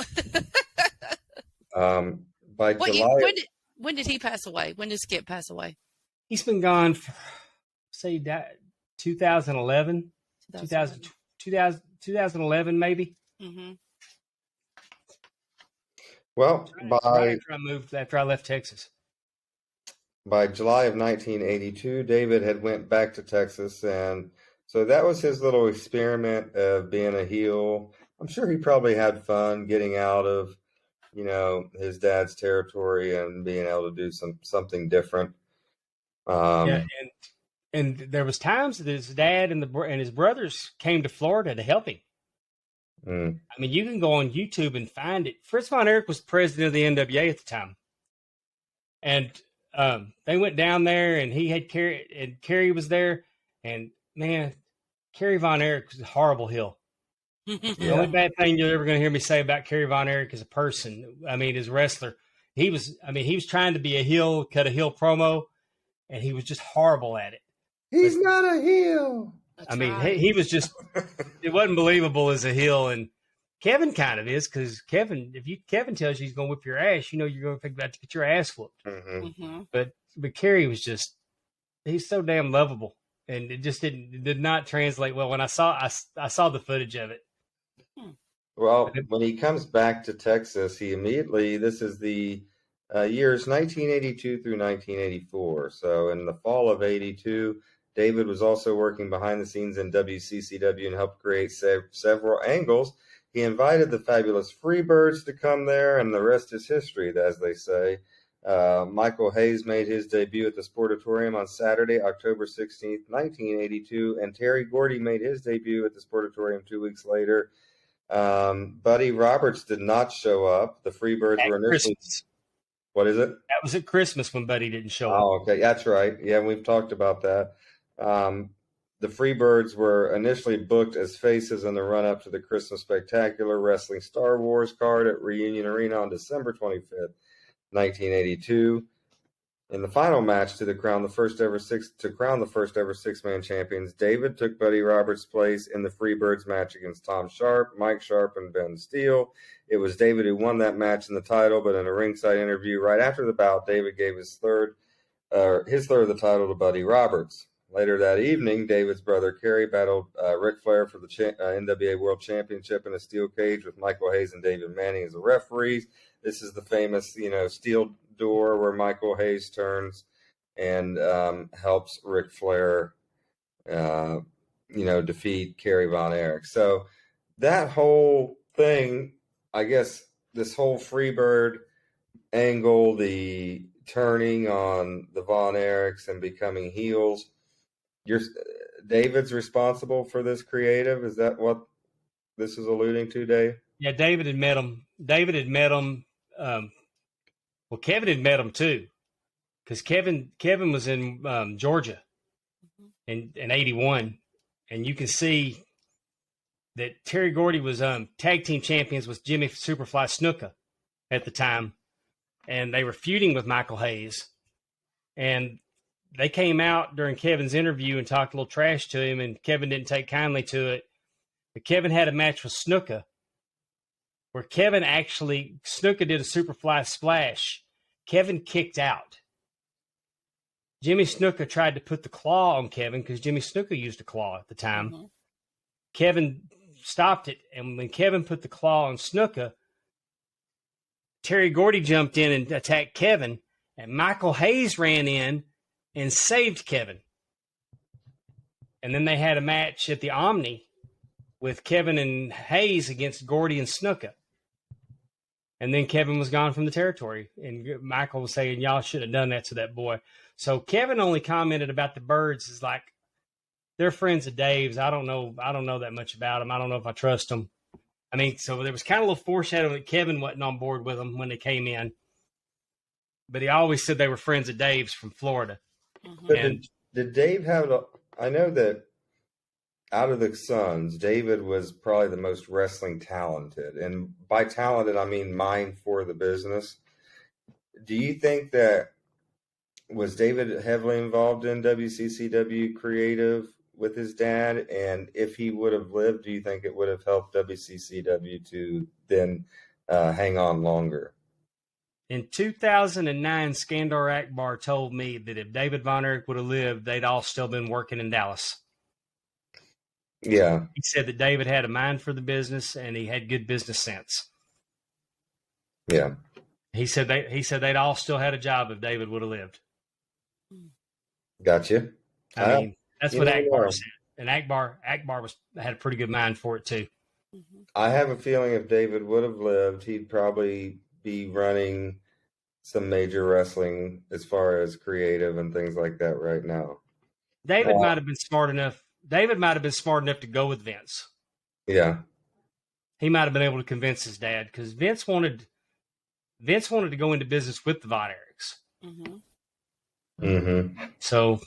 By July. When did he pass away? When did Skip pass away? He's been gone for, 2011, 2011 maybe. Mm-hmm. Well, after I left Texas. By July of 1982, David had went back to Texas, and so that was his little experiment of being a heel. I'm sure he probably had fun getting out of, his dad's territory and being able to do something different. And there was times that his dad and his brothers came to Florida to help him. I mean, you can go on YouTube and find it. Fritz Von Erich was president of the NWA at the time, and they went down there, and he had Kerry, and Kerry was there, and man, Kerry Von Erich was a horrible heel. The only bad thing you're ever going to hear me say about Kerry Von Erich as a person, as a wrestler, he was trying to be a heel, cut a heel promo, and he was just horrible at it. He's not a heel. He was just, it wasn't believable as a heel. And Kevin kind of is, because Kevin tells you he's going to whip your ass, you're going to think about to get your ass whooped. Mm-hmm. Mm-hmm. But Kerry was just, he's so damn lovable. And it just did not translate well when I saw the footage of it. Well, when he comes back to Texas, he immediately, this is the years 1982 through 1984. So in the fall of 82, David was also working behind the scenes in WCCW and helped create several angles. He invited the fabulous Freebirds to come there, and the rest is history, as they say. Michael Hayes made his debut at the Sportatorium on Saturday, October 16th, 1982, and Terry Gordy made his debut at the Sportatorium 2 weeks later. Buddy Roberts did not show up. The Freebirds were initially... Christmas. What is it? That was at Christmas when Buddy didn't show up. Oh, okay. That's right. Yeah, we've talked about that. The Freebirds were initially booked as faces in the run-up to the Christmas Spectacular Wrestling Star Wars card at Reunion Arena on December 25th, 1982. In the final match to crown the first ever six-man champions, David took Buddy Roberts' place in the Freebirds match against Tom Sharp, Mike Sharp, and Ben Steele. It was David who won that match in the title, but in a ringside interview right after the bout, David gave his third of the title to Buddy Roberts. Later that evening, David's brother Kerry battled Ric Flair for the NWA World Championship in a steel cage with Michael Hayes and David Manning as the referees. This is the famous, steel door where Michael Hayes turns and helps Ric Flair, defeat Kerry Von Erich. So that whole thing, I guess, this whole Freebird angle, the turning on the Von Erichs and becoming heels, David's responsible for this creative. Is that what this is alluding to, Dave? Yeah, David had met him. Kevin had met him too, because Kevin was in Georgia in '81, and you can see that Terry Gordy was tag team champions with Jimmy Superfly Snuka at the time, and they were feuding with Michael Hayes, and they came out during Kevin's interview and talked a little trash to him, and Kevin didn't take kindly to it. But Kevin had a match with Snuka where Snuka did a Superfly splash. Kevin kicked out. Jimmy Snuka tried to put the claw on Kevin because Jimmy Snuka used a claw at the time. Mm-hmm. Kevin stopped it, and when Kevin put the claw on Snuka, Terry Gordy jumped in and attacked Kevin, and Michael Hayes ran in and saved Kevin. And then they had a match at the Omni with Kevin and Hayes against Gordy and Snuka. And then Kevin was gone from the territory. And Michael was saying, y'all should have done that to that boy. So Kevin only commented about the Birds as like, they're friends of Dave's. I don't know that much about them. I don't know if I trust them. I mean, so there was kind of a little foreshadowing that Kevin wasn't on board with them when they came in. But he always said they were friends of Dave's from Florida. Mm-hmm. But did Dave have I know that out of the sons, David was probably the most wrestling talented. And by talented, I mean mind for the business. Do you think that was David heavily involved in WCCW creative with his dad? And if he would have lived, do you think it would have helped WCCW to then hang on longer? In 2009, Skandar Akbar told me that if David Von Erich would have lived, they'd all still been working in Dallas. Yeah. He said that David had a mind for the business and he had good business sense. Yeah. He said they'd all still had a job if David would have lived. Gotcha. I mean, that's what Akbar said. And Akbar had a pretty good mind for it too. I have a feeling if David would have lived, he'd probably be running some major wrestling as far as creative and things like that right now. David might have been smart enough. David might have been smart enough to go with Vince. Yeah. He might have been able to convince his dad because Vince wanted to go into business with the Von Erichs. Mm-hmm. Mm-hmm. So,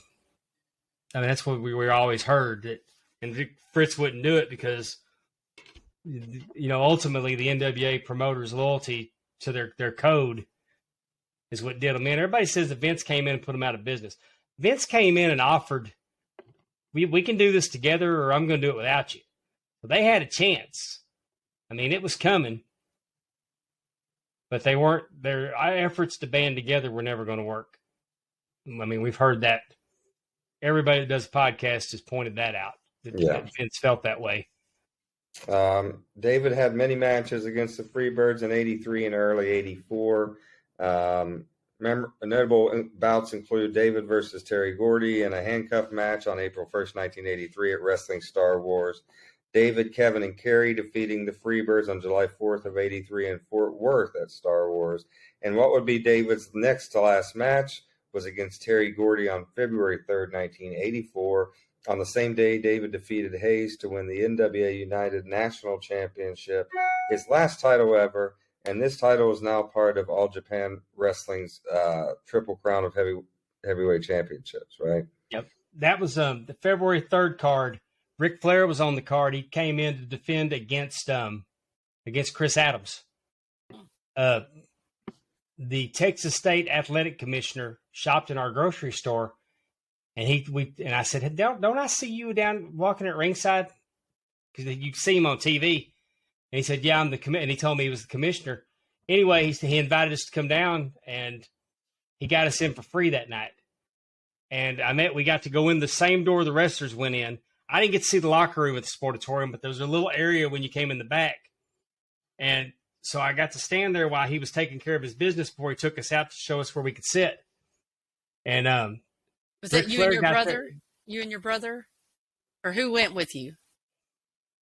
I mean, that's what we always heard that, and Fritz wouldn't do it because, ultimately the NWA promoters' loyalty to their code is what did them in. Everybody says that Vince came in and put them out of business. Vince came in and offered, we can do this together or I'm going to do it without you. So they had a chance. I mean, it was coming, but they weren't, their efforts to band together were never going to work. I mean, we've heard that. Everybody that does a podcast has pointed that out. That Vince felt that way. David had many matches against the Freebirds in '83 and early '84. Notable bouts include David versus Terry Gordy in a handcuff match on April 1st, 1983 at Wrestling Star Wars. David, Kevin, and Kerry defeating the Freebirds on July 4th of '83 in Fort Worth at Star Wars. And what would be David's next to last match was against Terry Gordy on February 3rd, 1984. On the same day, David defeated Hayes to win the NWA United National Championship, his last title ever, and this title is now part of All Japan Wrestling's Triple Crown of Heavyweight Championships, right? Yep. That was the February 3rd card. Ric Flair was on the card. He came in to defend against Chris Adams. The Texas State Athletic Commissioner shopped in our grocery store. And I said, hey, don't I see you down walking at ringside? Because you see him on TV. And he said, yeah, I'm the commissioner. And he told me he was the commissioner. Anyway, he invited us to come down, and he got us in for free that night. And we got to go in the same door the wrestlers went in. I didn't get to see the locker room at the Sportatorium, but there was a little area when you came in the back. And so I got to stand there while he was taking care of his business before he took us out to show us where we could sit. And was that you and your brother? You and your brother? Or who went with you?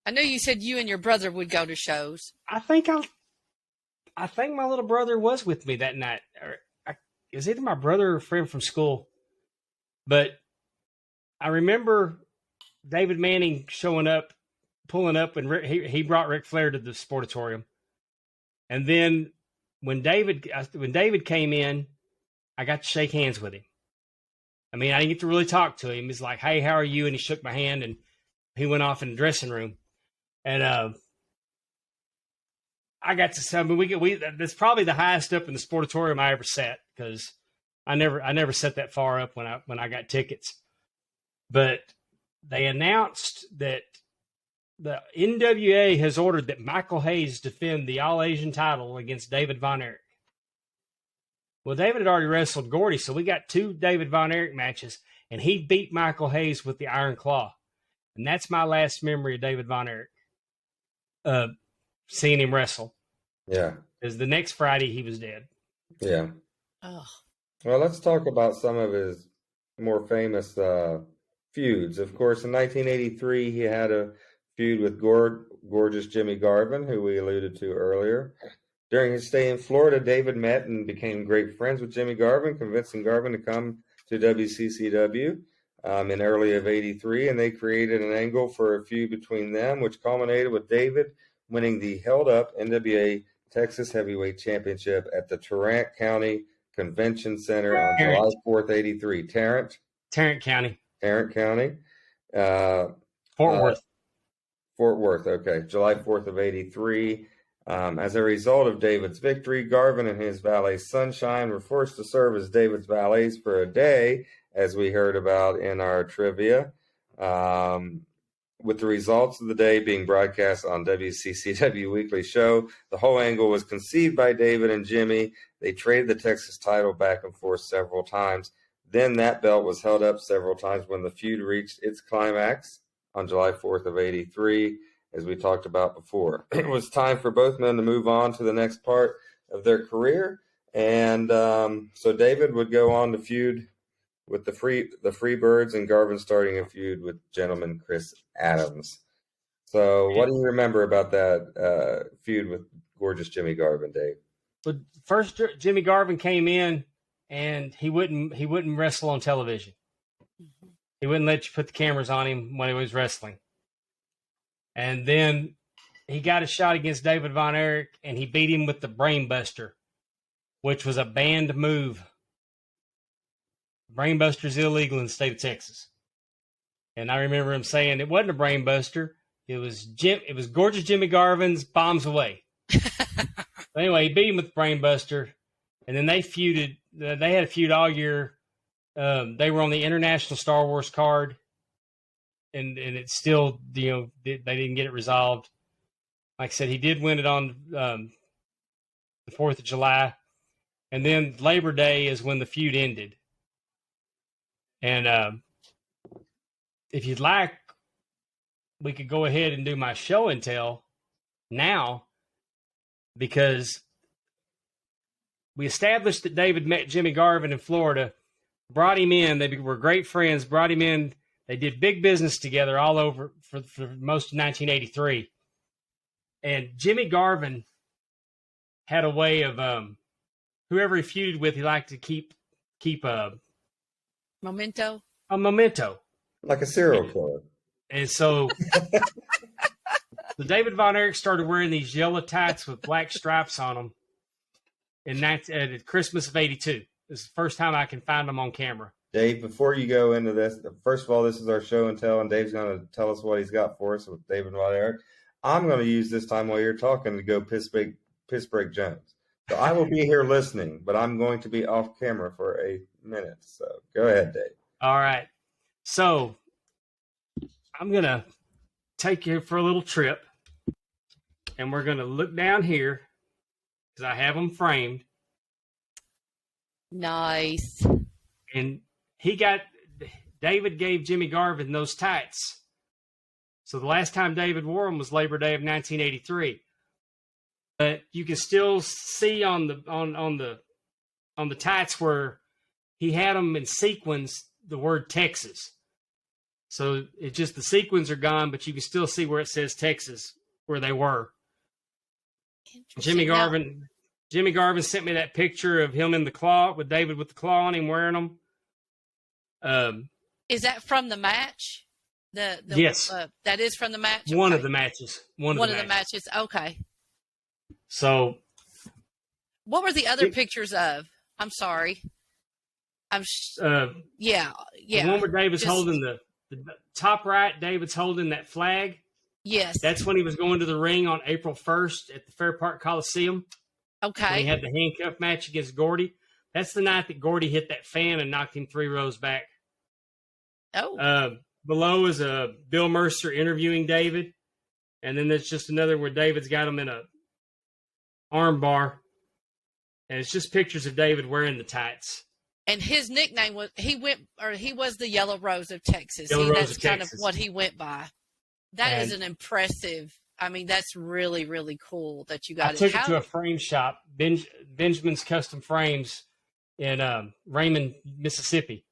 I know you said you and your brother would go to shows. I think my little brother was with me that night. It was either my brother or a friend from school. But I remember David Manning showing up, pulling up, and he brought Ric Flair to the Sportatorium. And then when David came in, I got to shake hands with him. I mean, I didn't get to really talk to him. He's like, "Hey, how are you?" And he shook my hand, and he went off in the dressing room. And I got to. I mean, that's probably the highest up in the Sportatorium I ever sat, because I never sat that far up when I got tickets. But they announced that the NWA has ordered that Michael Hayes defend the All Asian title against David Von Erich. Well, David had already wrestled Gordy, so we got 2 David Von Erich matches, and he beat Michael Hayes with the Iron Claw. And that's my last memory of David Von Erich, seeing him wrestle. Yeah. Because the next Friday, he was dead. Yeah. Oh. Well, let's talk about some of his more famous feuds. Of course, in 1983, he had a feud with gorgeous Jimmy Garvin, who we alluded to earlier. During his stay in Florida, David met and became great friends with Jimmy Garvin, convincing Garvin to come to WCCW in early of 83, and they created an angle for a feud between them, which culminated with David winning the held-up NWA Texas Heavyweight Championship at the Tarrant County Convention Center on July 4th, 83. Tarrant County. Fort Worth, okay. July 4th of 83. As a result of David's victory, Garvin and his valet Sunshine were forced to serve as David's valets for a day, as we heard about in our trivia, with the results of the day being broadcast on WCCW Weekly Show. The whole angle was conceived by David and Jimmy. They traded the Texas title back and forth several times. Then that belt was held up several times when the feud reached its climax on July 4th of 83, as we talked about before. It was time for both men to move on to the next part of their career. And so David would go on to feud with the Freebirds, and Garvin starting a feud with gentleman Chris Adams. So what do you remember about that feud with gorgeous Jimmy Garvin, Dave? But first, Jimmy Garvin came in, and he wouldn't wrestle on television. He wouldn't let you put the cameras on him when he was wrestling. And then he got a shot against David Von Erich, and he beat him with the Brainbuster, which was a banned move. Brainbuster's illegal in the state of Texas. And I remember him saying it wasn't a Brainbuster. It was gorgeous Jimmy Garvin's Bombs Away. Anyway, he beat him with the Brainbuster, and then they feuded. They had a feud all year. They were on the International Star Wars card, and it's still, they didn't get it resolved. Like I said, he did win it on the 4th of July, and then Labor Day is when the feud ended. And if you'd like, we could go ahead and do my show and tell now, because we established that David met Jimmy Garvin in Florida, brought him in. They were great friends, brought him in. They did big business together all over for most of 1983. And Jimmy Garvin had a way of whoever he feuded with, he liked to keep a memento. Like a serial killer. And so David Von Erich started wearing these yellow tights with black stripes on them. And that's at Christmas of 82. This is the first time I can find them on camera. Dave, before you go into this, first of all, this is our show and tell, and Dave's going to tell us what he's got for us with David Von Erich. I'm going to use this time while you're talking to go piss break Jones. So I will be here listening, but I'm going to be off camera for a minute. So go ahead, Dave. All right. So I'm going to take you for a little trip, and we're going to look down here because I have them framed. Nice. And he got David gave Jimmy Garvin those tights. So the last time David wore them was Labor Day of 1983. But you can still see on the tights where he had them in sequins the word Texas. So it's just the sequins are gone, but you can still see where it says Texas where they were. Jimmy Garvin sent me that picture of him in the claw with David with the claw on him wearing them. Is that from the match? Yes, that is from the match. Okay. One of the matches. One of the matches. Okay. So, what were the other pictures of? I'm sorry. Yeah. The one where David's holding the top right. David's holding that flag. Yes. That's when he was going to the ring on April 1st at the Fair Park Coliseum. Okay. When he had the handcuff match against Gordy. That's the night that Gordy hit that fan and knocked him 3 rows back. Oh. Below is Bill Mercer interviewing David. And then there's just another where David's got him in a arm bar. And it's just pictures of David wearing the tights. And his nickname was he was the Yellow Rose of Texas. That's kind of what he went by. That is an impressive. I mean, that's really, really cool that you got it. I took it to a frame shop, Benjamin's Custom Frames in Raymond, Mississippi.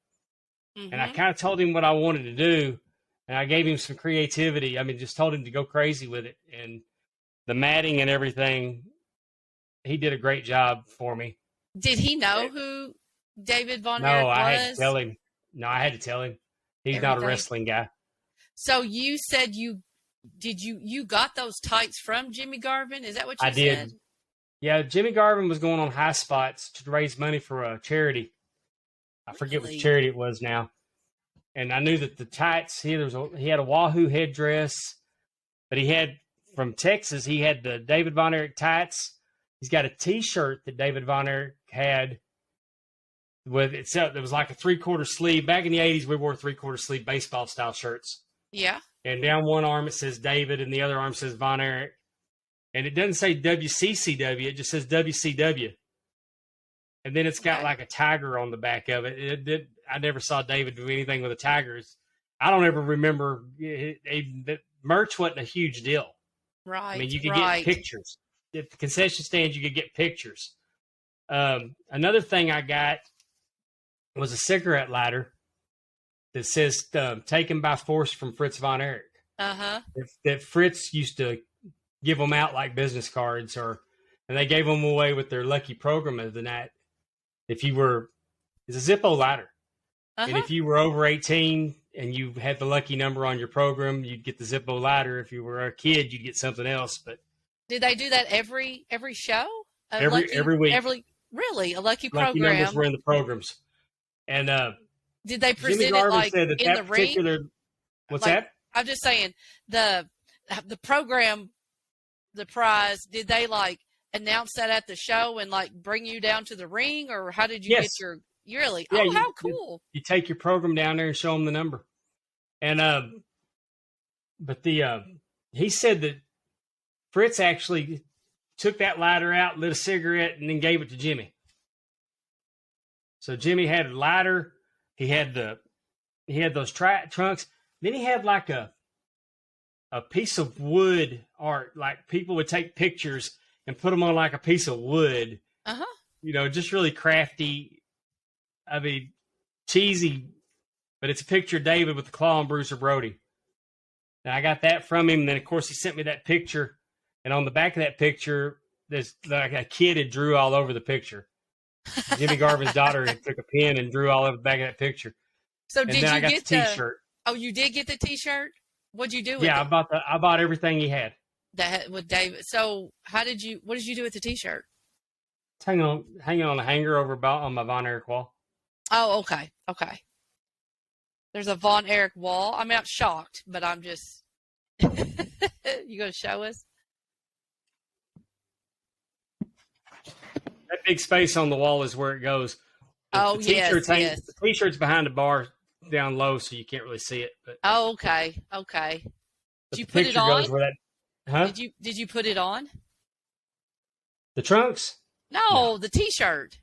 Mm-hmm. And I kind of told him what I wanted to do, and I gave him some creativity. I mean, just told him to go crazy with it. And the matting and everything, he did a great job for me. Did he know who David Von Erich was? No, I had to tell him. He's not a wrestling guy. So you said you got those tights from Jimmy Garvin? Is that what you said? I did. Yeah, Jimmy Garvin was going on High Spots to raise money for a charity. I forget which charity it was now. And I knew that the tights, he had a Wahoo headdress, but he had, from Texas, he had the David Von Erich tights. He's got a T-shirt that David Von Erich had with itself. It was like a 3/4 sleeve. Back in the 80s, we wore 3/4 sleeve baseball style shirts. Yeah. And down one arm it says David, and the other arm says Von Erich. And it doesn't say WCCW; it just says WCW. And then it's got like a tiger on the back of it. I never saw David do anything with a tiger. I don't ever remember. Merch wasn't a huge deal. Right. I mean, you could get pictures at the concession stands. You could get pictures. Another thing I got was a cigarette lighter that says "Taken by Force" from Fritz Von Erich. That Fritz used to give them out like business cards, and they gave them away with their lucky program of the night. It's a Zippo lighter, and if you were over 18 and you had the lucky number on your program, you'd get the Zippo lighter. If you were a kid, you'd get something else. But did they do that every show? Every week? Really a lucky program? Lucky numbers were in the programs. And did they present Jimmy Garvin it like said that in the ring? What's that? I'm just saying the program, the prize. Did they like announce that at the show and like bring you down to the ring, or how did you get your? Really? Yeah, how cool! You take your program down there and show them the number, and but he said that Fritz actually took that lighter out, lit a cigarette, and then gave it to Jimmy. So Jimmy had a lighter. He had those trunks. Then he had like a piece of wood art. Like people would take pictures and put them on like a piece of wood. Just really crafty. I mean, cheesy, but it's a picture of David with the claw on Bruiser Brody. And I got that from him. And then, of course, he sent me that picture. And on the back of that picture, there's like a kid had drew all over the picture. Jimmy Garvin's daughter had took a pen and drew all over the back of that picture. So did you get the T-shirt? Oh, you did get the T-shirt? What'd you do with it? Yeah, I bought everything he had. That with David. So what did you do with the T-shirt? It's hanging on a hanger on my Von Erich wall. Oh, okay. There's a Von Erich wall. I mean, I'm shocked, but I'm just. You gonna show us? That big space on the wall is where it goes. The T-shirt's yes. The T-shirt's behind the bar down low, so you can't really see it. But okay. Did you put it on? Did you put it on? The trunks? No, the T-shirt.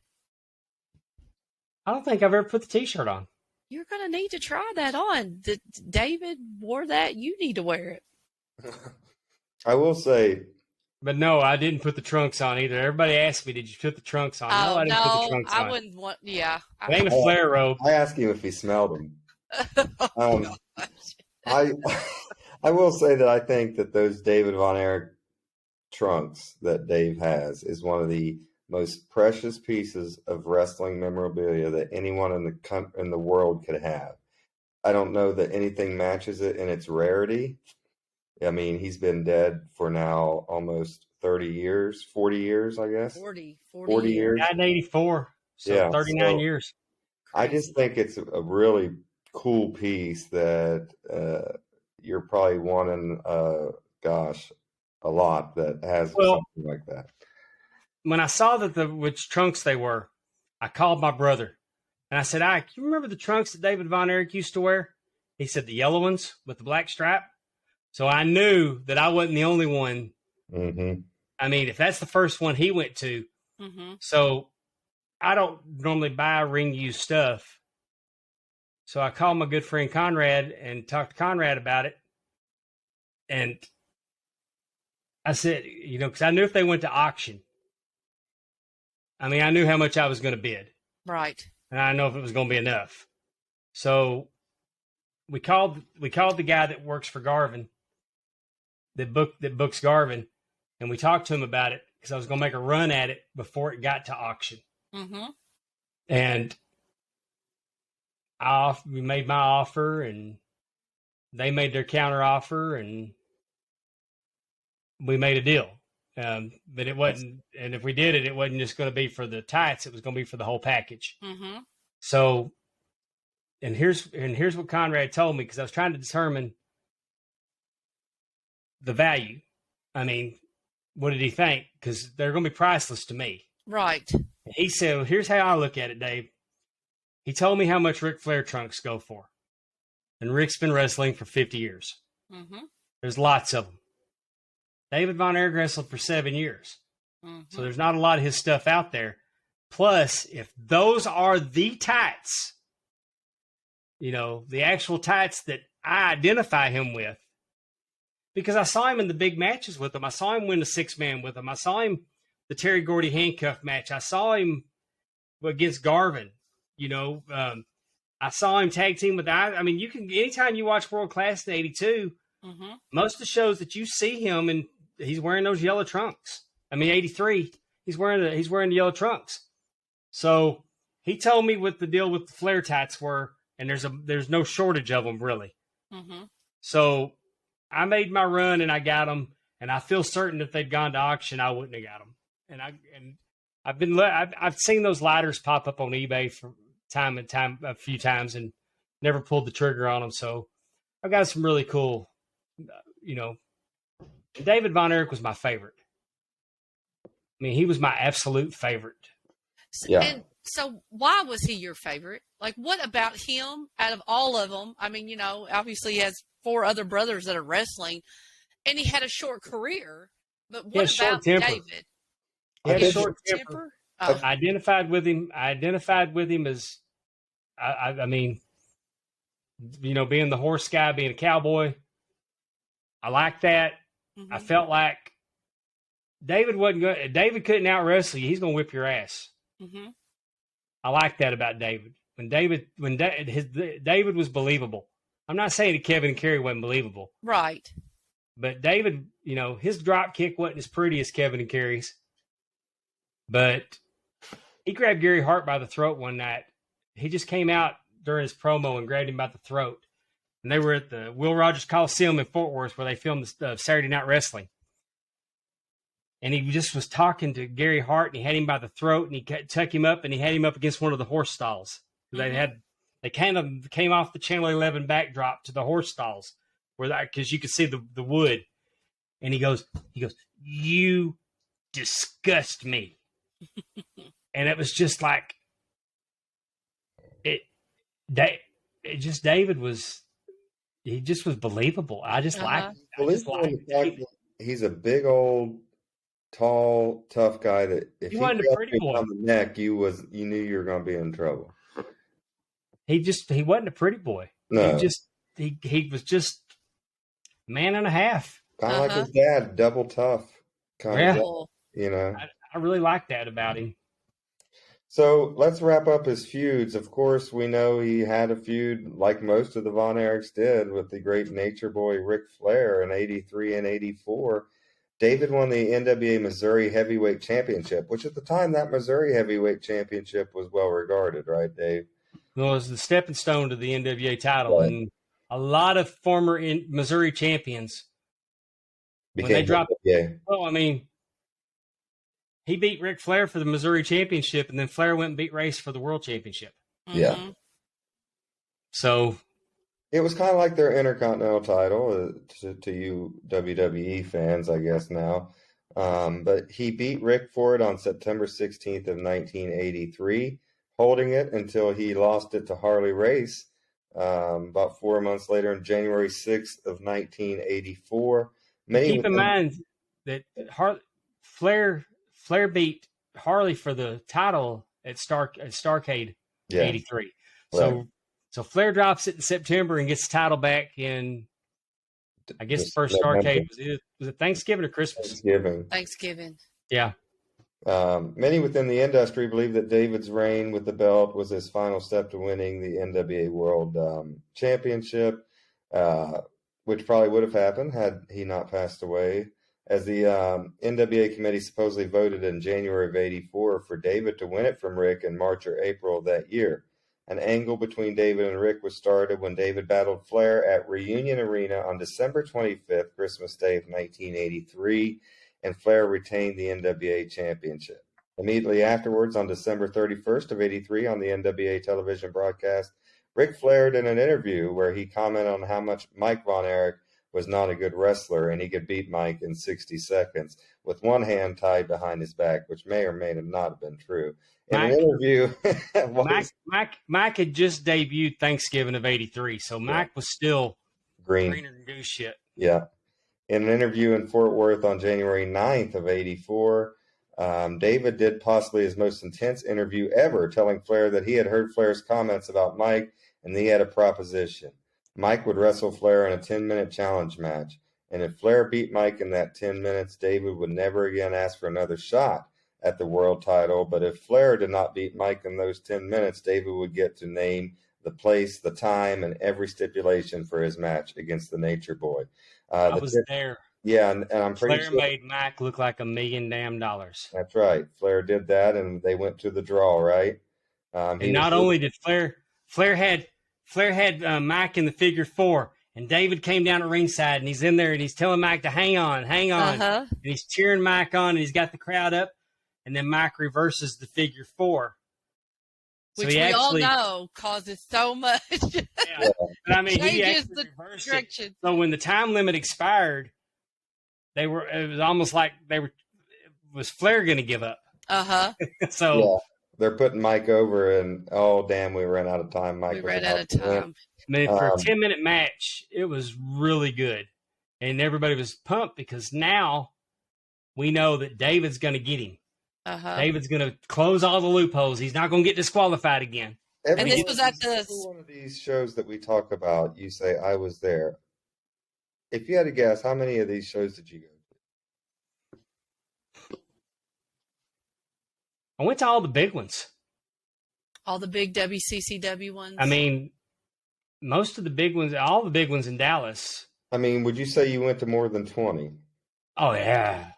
I don't think I've ever put the T-shirt on. You're going to need to try that on. David wore that. You need to wear it. I will say, But no, I didn't put the trunks on either. Everybody asked me, "Did you put the trunks on?" No, Oh, I didn't put the no, trunks I on. wouldn't want, yeah. It ain't a flare robe. I asked him if he smelled them. Oh, I I will say that I think that those David Von Erich trunks that Dave has is one of the most precious pieces of wrestling memorabilia that anyone in the world could have. I don't know that anything matches it in its rarity. I mean, he's been dead for now almost 30 years, 40 years, I guess. 40 40 years. 1984, so Yeah, 39 so years. I just think it's a really cool piece that you're probably wanting, gosh, a lot that has Well, something like that. when I saw that which trunks they were, I called my brother and I said, "Ike, you remember the trunks that David Von Erich used to wear?" He said, "The yellow ones with the black stripe." So I knew that I wasn't the only one. Mm-hmm. I mean, if that's the first one he went to, so I don't normally buy ring used stuff. So I called my good friend Conrad and talked to Conrad about it. And I said, because I knew if they went to auction, I mean, I knew how much I was going to bid. Right. And I know if it was going to be enough. So we called the guy that works for Garvin, that books Garvin, and we talked to him about it because I was going to make a run at it before it got to auction. Mm-hmm. And we made my offer, and they made their counter offer, and we made a deal. But it wasn't, and if we did it, it wasn't just going to be for the tights; it was going to be for the whole package. Mm-hmm. So, and here's what Conrad told me, because I was trying to determine the value. I mean, what did he think? Because they're going to be priceless to me. Right. He said, well, "Here's how I look at it, Dave." He told me how much Ric Flair trunks go for, and Rick's been wrestling for 50 years. Mm-hmm. There's lots of them. David Von Erich wrestled for 7 years. Mm-hmm. So there's not a lot of his stuff out there. Plus, if those are the tights, the actual tights that I identify him with, because I saw him in the big matches with him. I saw him win the 6-man with him. I saw him the Terry Gordy handcuff match. I saw him against Garvin. I saw him tag team with. I mean, you can anytime you watch World Class in '82, most of the shows that you see him and he's wearing those yellow trunks. I mean, '83, he's wearing the yellow trunks. So he told me what the deal with the flare tights were, and there's no shortage of them really. Mm-hmm. So I made my run and I got them, and I feel certain if they'd gone to auction, I wouldn't have got them. I've seen those lighters pop up on eBay for time and time a few times and never pulled the trigger on them. So I've got some really cool, David Von Erich was my favorite. I mean, he was my absolute favorite. Yeah. And so why was he your favorite? Like, what about him out of all of them? I mean, obviously he has 4 other brothers that are wrestling, and he had a short career. But what about David? He had a short temper. Oh. I identified with him. As, I mean, being the horse guy, being a cowboy. I like that. Mm-hmm. I felt like David wasn't good. David couldn't out wrestle you. He's going to whip your ass. Mm-hmm. I like that about David. David was believable. I'm not saying that Kevin and Kerry wasn't believable. Right. But David, his drop kick wasn't as pretty as Kevin and Kerry's. But he grabbed Gary Hart by the throat one night. He just came out during his promo and grabbed him by the throat. And they were at the Will Rogers Coliseum in Fort Worth where they filmed the Saturday Night Wrestling. And he just was talking to Gary Hart, and he had him by the throat, and he took him up, and he had him up against one of the horse stalls. Mm-hmm. They kind of came off the Channel 11 backdrop to the horse stalls, because you could see the wood. And he goes, "You disgust me." And it was just like David was. He just was believable. I just liked. He's a big old, tall, tough guy that if he wasn't a pretty boy on the neck, you knew you were going to be in trouble. he wasn't a pretty boy. No, He was just man and a half. kind of like his dad, double tough kind of Yeah, guy, Cool. you know. I really like that about him. So let's wrap up his feuds. Of course, we know he had a feud like most of the Von Erichs did with the great nature boy Ric Flair in '83 and '84. David won the NWA Missouri Heavyweight Championship, which at the time that Missouri Heavyweight Championship was well regarded, right, Dave? It was the stepping stone to the NWA title, Right. and a lot of former Missouri champions when they Became dropped. NWA. Well, I mean, he beat Ric Flair for the Missouri Championship, and then Flair went and beat Race for the World Championship. Yeah. Mhm. So It was kind of like their Intercontinental title to you WWE fans, I guess now. But he beat Rick for it on September 16th of 1983, holding it until he lost it to Harley Race about 4 months later on January 6th of 1984. keep in mind that Flair beat Harley for the title at Starrcade Yeah, '83. right. So Flair drops it in September and gets the title back in, I guess, the Just first November, Starrcade was it Thanksgiving or Christmas? Thanksgiving. Thanksgiving. Yeah. Many within the industry believe that David's reign with the belt was his final step to winning the NWA World Championship, which probably would have happened had he not passed away, as the NWA committee supposedly voted in January of '84 for David to win it from Rick in March or April of that year. An angle between David and Rick was started when David battled Flair at Reunion Arena on December 25th, Christmas Day of 1983, and Flair retained the NWA Championship. Immediately afterwards, on December 31st of '83, on the NWA television broadcast, Ric Flair did an interview where he commented on how much Mike Von Erich was not a good wrestler and he could beat Mike in 60 seconds with one hand tied behind his back, which may or may not have been true. In an interview, Mike had just debuted Thanksgiving of '83, so Mike was still greener than goose shit. Yeah. In an interview in Fort Worth on January 9th of '84, David did possibly his most intense interview ever, telling Flair that he had heard Flair's comments about Mike and he had a proposition. Mike would wrestle Flair in a 10-minute challenge match, and if Flair beat Mike in that 10 minutes, David would never again ask for another shot at the world title. But if Flair did not beat Mike in those 10 minutes, David would get to name the place, the time, and every stipulation for his match against the Nature Boy. I was there. Yeah, and I'm pretty Flair sure made Mike look like $1 million damn. that's right. Flair did that, and they went to the draw, right? And not only did Flair had Mike in the figure 4, and David came down at ringside, and he's in there, and he's telling Mike to hang on, and he's cheering Mike on, and he's got the crowd up, and then Mike reverses the figure 4. Which we all know causes so much. Yeah. But I mean, he actually reversed it. So when the time limit expired, it was almost like was Flair going to give up? So yeah, they're putting Mike over, and oh damn, we ran out of time. Mike, we ran out of time. I mean, for a 10-minute match, it was really good, and everybody was pumped because now we know that David's going to get him. David's going to close all the loopholes. He's not going to get disqualified again. And this was at one of these shows that we talk about. You say I was there. If you had to guess, how many of these shows did you go to? I went to all the big ones. All the big WCCW ones? I mean, most of the big ones, all the big ones in Dallas. I mean, would you say you went to more than 20? Oh, yeah.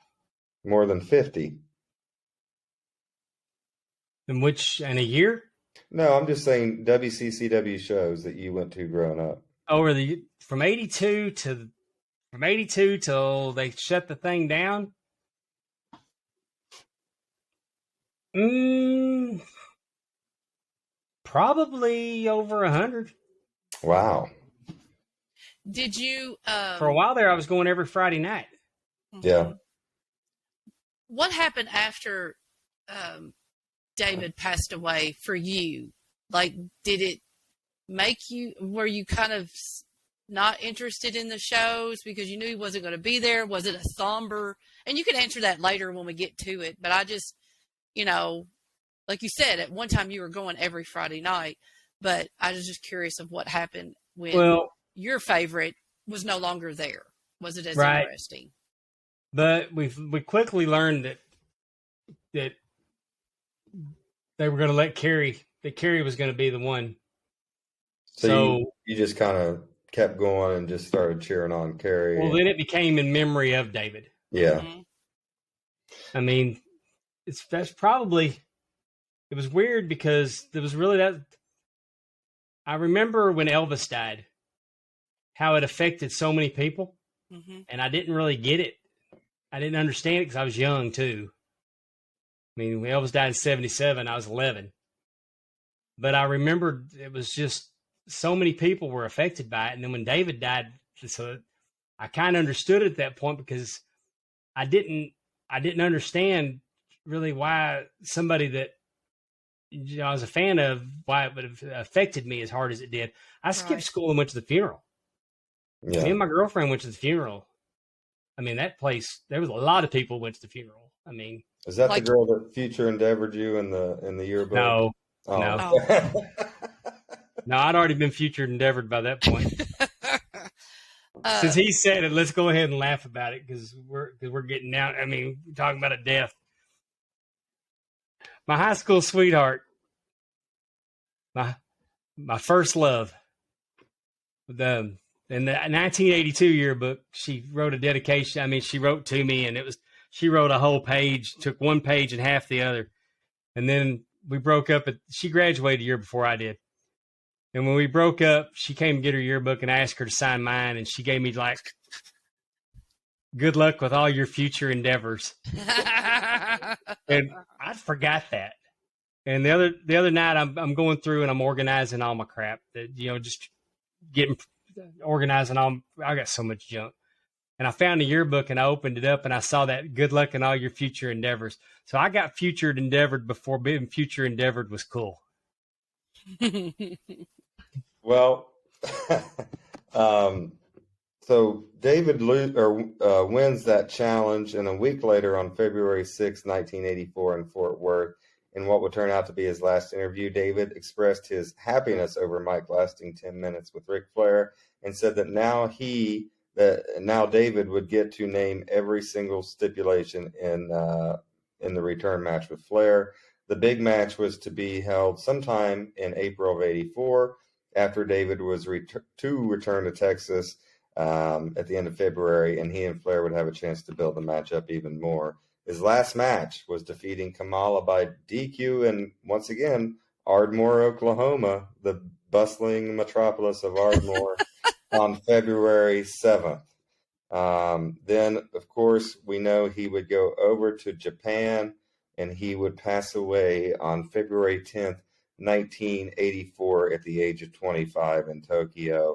More than 50? In a year? No, I'm just saying WCCW shows that you went to growing up. From 82 till they shut the thing down. Probably over 100. Wow. Did you? For a while there, I was going every Friday night. Yeah. What happened after David passed away for you? Like, did it make you? Were you kind of not interested in the shows because you knew he wasn't going to be there? Was it a somber? And you can answer that later when we get to it. But I just, like you said, at one time you were going every Friday night. But I was just curious of what happened when Well, your favorite was no longer there. Was it as right. interesting? But we quickly learned that they were going to let Carrie was going to be the one. So you just kind of kept going and just started cheering on Carrie. Well, then it became in memory of David. Yeah. Mm-hmm. I mean, that's probably, it was weird because there was really that. I remember when Elvis died, how it affected so many people, Mm-hmm. and I didn't really get it. I didn't understand it because I was young too. I mean, when Elvis died in 1977, I was 11. But I remember it was just so many people were affected by it. And then when David died, so I kind of understood it at that point because I didn't understand really why somebody that I was a fan of, why it would have affected me as hard as it did. I skipped school and went to the funeral. Yeah. Me and my girlfriend went to the funeral. I mean, that place, there was a lot of people who went to the funeral. I mean, is that the girl that Future endeavored you in the yearbook? No. Oh. No. No, I'd already been future endeavored by that point. Since he said it, let's go ahead and laugh about it because we're getting down. I mean, we're talking about a death. My high school sweetheart, my first love, in the 1982 yearbook, she wrote a dedication. I mean, she wrote to me, and she wrote a whole page, took one page and half the other, and then we broke up. She graduated a year before I did. And when we broke up, she came to get her yearbook and I asked her to sign mine. And she gave me like, good luck with all your future endeavors. And I forgot that. And the other night I'm going through and I'm organizing all my crap that, just getting organizing all, I got so much junk. And I found the yearbook and I opened it up and I saw that good luck in all your future endeavors. So I got future endeavored before being future endeavored was cool. Well, so David wins that challenge, and a week later, on February 6, 1984, in Fort Worth, in what would turn out to be his last interview, David expressed his happiness over Mike lasting 10 minutes with Ric Flair and said that now David would get to name every single stipulation in the return match with Flair. The big match was to be held sometime in April of '84, after David was to return to Texas at the end of February, and he and Flair would have a chance to build the match up even more. His last match was defeating Kamala by DQ in, once again, Ardmore, Oklahoma, the bustling metropolis of Ardmore, on February 7th. Then, of course, we know he would go over to Japan, and he would pass away on February 10th, 1984, at the age of 25 in Tokyo.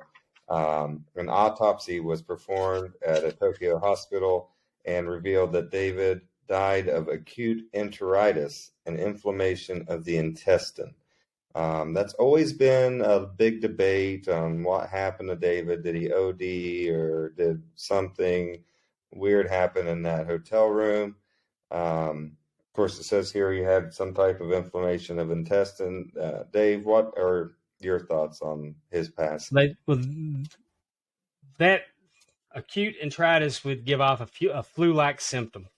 An autopsy was performed at a Tokyo hospital and revealed that David died of acute enteritis, an inflammation of the intestine. That's always been a big debate on what happened to David. Did he OD or did something weird happen in that hotel room? Of course, it says here he had some type of inflammation of intestine. Dave, what are your thoughts on his passing? That acute enteritis would give off a flu-like symptom.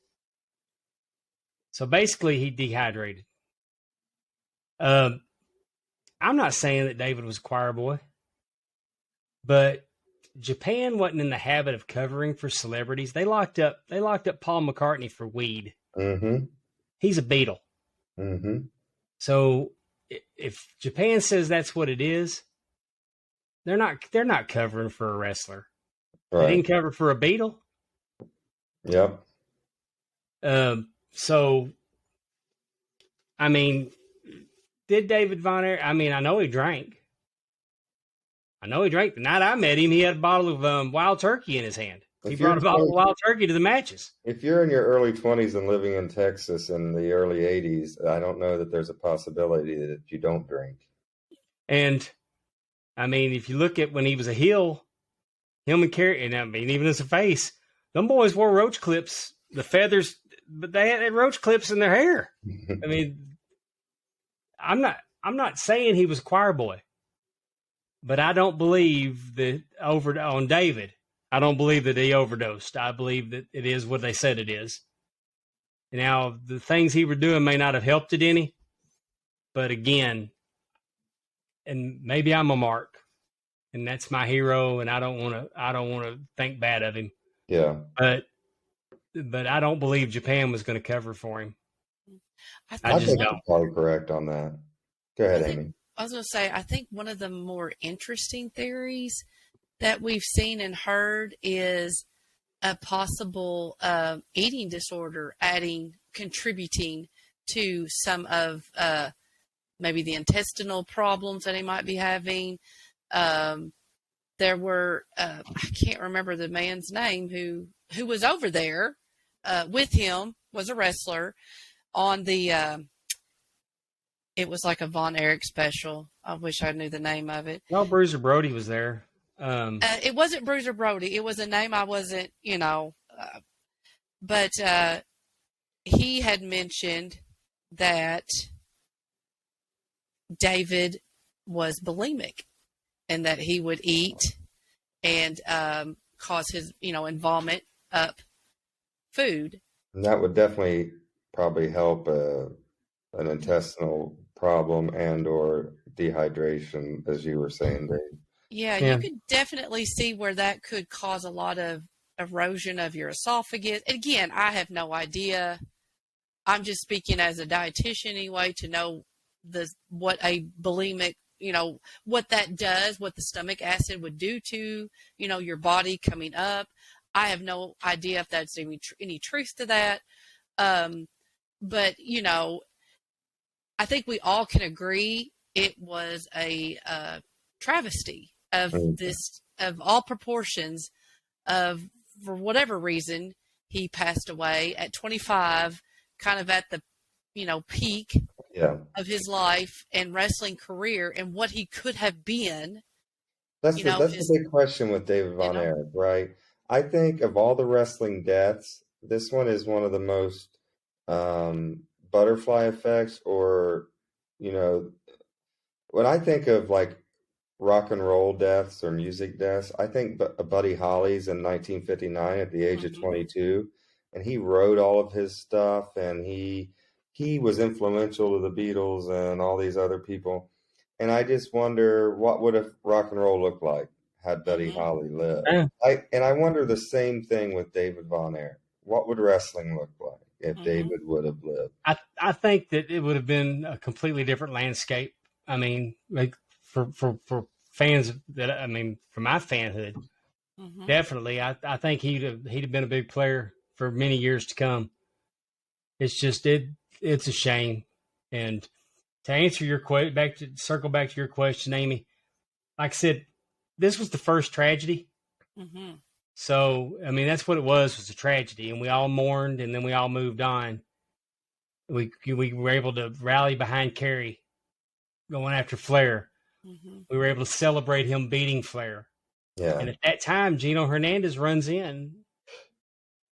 So basically, he dehydrated. I'm not saying that David was a choir boy, but Japan wasn't in the habit of covering for celebrities. They locked up Paul McCartney for weed. Mm-hmm. He's a Beatle. Mm-hmm. So if Japan says that's what it is, they're not covering for a wrestler. Right. They didn't cover for a Beatle. Yep. So, I mean, did David Von Erich? I mean, I know he drank. The night I met him, he had a bottle of Wild Turkey in his hand. He brought a bottle of Wild Turkey to the matches. If you're in your early 20s and living in Texas in the early 80s, I don't know that there's a possibility that you don't drink. And, I mean, if you look at when he was a heel, him and Carrie, and I mean, even as a face, them boys wore roach clips, the feathers, but they had roach clips in their hair. I mean, I'm not saying he was a choir boy. but I don't believe that on David. I don't believe that he overdosed. I believe that it is what they said it is. Now, the things he was doing may not have helped it any, but again, and maybe I'm a mark, and that's my hero, and I don't want to think bad of him. Yeah. But I don't believe Japan was going to cover for him. I just think don't. you're probably correct on that. Go ahead, Amy. I was going to say, I think one of the more interesting theories that we've seen and heard is a possible eating disorder contributing to some of maybe the intestinal problems that he might be having. There were, I can't remember the man's name who was over there with him, was a wrestler on the, it was like a Von Erich special. I wish I knew the name of it. No, Bruiser Brody was there. It wasn't Bruiser Brody. It was a name I wasn't, but he had mentioned that David was bulimic and that he would eat and cause his, and vomit up food. And that would definitely probably help an intestinal problem and or dehydration, as you were saying, Dave. Yeah, you could definitely see where that could cause a lot of erosion of your esophagus. Again, I have no idea. I'm just speaking as a dietitian anyway to know what a bulimic, what that does, what the stomach acid would do to, your body coming up. I have no idea if that's any truth to that. But, I think we all can agree it was a travesty of this, of all proportions, for whatever reason, he passed away at 25, kind of at the, peak of his life and wrestling career and what he could have been. That's the big question with David Von Erich, right? I think of all the wrestling deaths, this one is one of the most butterfly effects, or, when I think of like rock and roll deaths or music deaths, I think Buddy Holly's in 1959 at the age of 22, and he wrote all of his stuff, and he was influential to the Beatles and all these other people. And I just wonder, what would have rock and roll looked like had Buddy Holly lived? Yeah. I wonder the same thing with David Von Erich. What would wrestling look like if David would have lived? I think that it would have been a completely different landscape. I mean, like for fans for my fanhood, definitely, I think he'd have been a big player for many years to come. It's just it's a shame. And to answer your circle back to your question, Amy, like I said, this was the first tragedy. So, that's what it was a tragedy, and we all mourned, and then we all moved on. We were able to rally behind Kerry going after Flair. We were able to celebrate him beating Flair. Yeah. And at that time, Gino Hernandez runs in,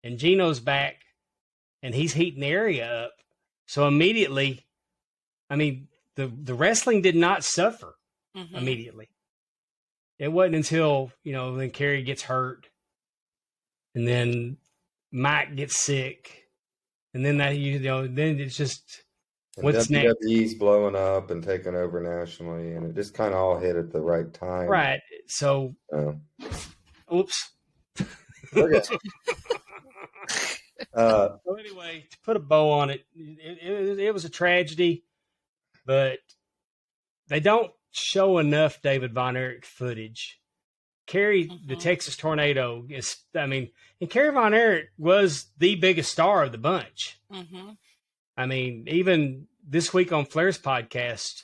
and Gino's back, and he's heating the area up. So immediately, the wrestling did not suffer immediately. It wasn't until, then Kerry gets hurt, and then Mike gets sick, and then then it's just, and what's next? WWE's blowing up and taking over nationally, and it just kind of all hit at the right time. Right. So, oops. So anyway, to put a bow on it, it was a tragedy, but they don't show enough David Von Erich footage. Kerry, the Texas Tornado, and Kerry Von Erich was the biggest star of the bunch. Even this week on Flair's podcast,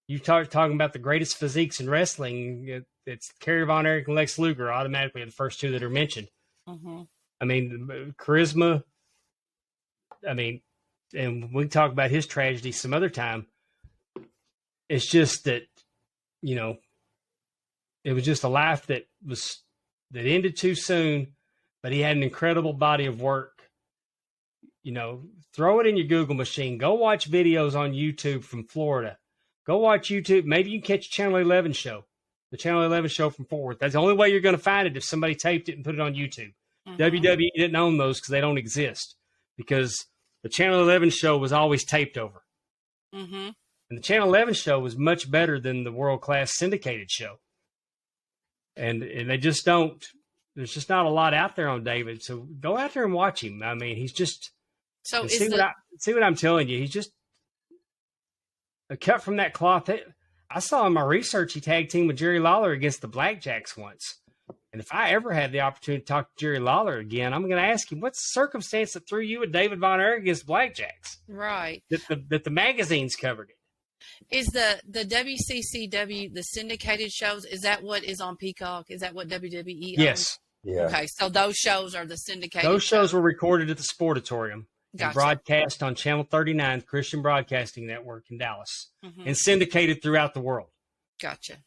you talking about the greatest physiques in wrestling. It's Kerry Von Erich and Lex Luger automatically the first two that are mentioned. Charisma. And we talk about his tragedy some other time. It's just that, it was just a life that ended too soon, but he had an incredible body of work. Throw it in your Google machine. Go watch videos on YouTube from Florida. Go watch YouTube. Maybe you can catch a Channel 11 show. The Channel 11 show from Fort Worth. That's the only way you're going to find it if somebody taped it and put it on YouTube. Mm-hmm. WWE didn't own those because they don't exist. Because the Channel 11 show was always taped over. Mm-hmm. And the Channel 11 show was much better than the world-class syndicated show. And they just don't. There's just not a lot out there on David. So go out there and watch him. I mean, he's just. So see what I'm telling you. He's just a cut from that cloth. I saw in my research he tag teamed with Jerry Lawler against the Blackjacks once. And if I ever had the opportunity to talk to Jerry Lawler again, I'm going to ask him, what's the circumstance that threw you and David Von Erich against the Blackjacks? Right. That the magazines covered it. Is the WCCW, the syndicated shows, is that what is on Peacock? Is that what WWE owns? Yes. Yeah. Okay, so those shows are the syndicated Those shows were recorded at the Sportatorium. Gotcha. And broadcast on Channel 39, Christian Broadcasting Network in Dallas, Mm-hmm. and syndicated throughout the world. Gotcha.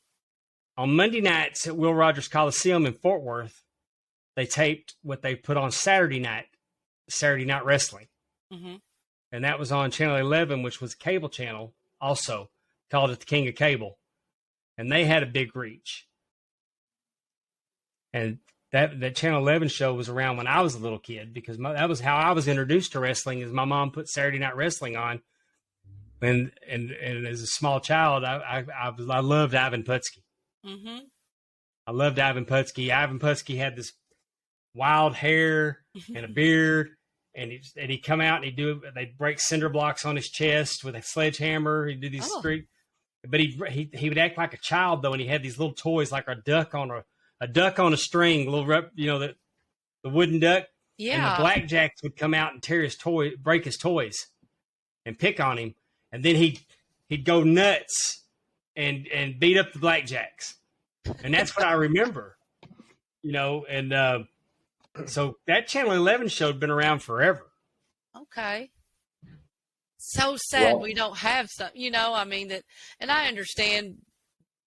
On Monday nights at Will Rogers Coliseum in Fort Worth, they taped what they put on Saturday Night Wrestling. Mm-hmm. And that was on Channel 11, which was a cable channel, also called it the King of Cable. And they had a big reach. And that Channel 11 show was around when I was a little kid, because that was how I was introduced to wrestling. Is my mom put Saturday Night Wrestling on, and as a small child, I loved Ivan Putski. Mm-hmm. I loved Ivan Putski. Ivan Putski had this wild hair and a beard, and he'd come out and they'd break cinder blocks on his chest with a sledgehammer. He'd do these street, but he would act like a child though, and he had these little toys like a duck on a string, the wooden duck. Yeah. And the Blackjacks would come out and break his toys, and pick on him, and then he'd go nuts and beat up the Blackjacks, and that's what I remember, And so that Channel 11 show had been around forever. Okay. So sad we don't have some, and I understand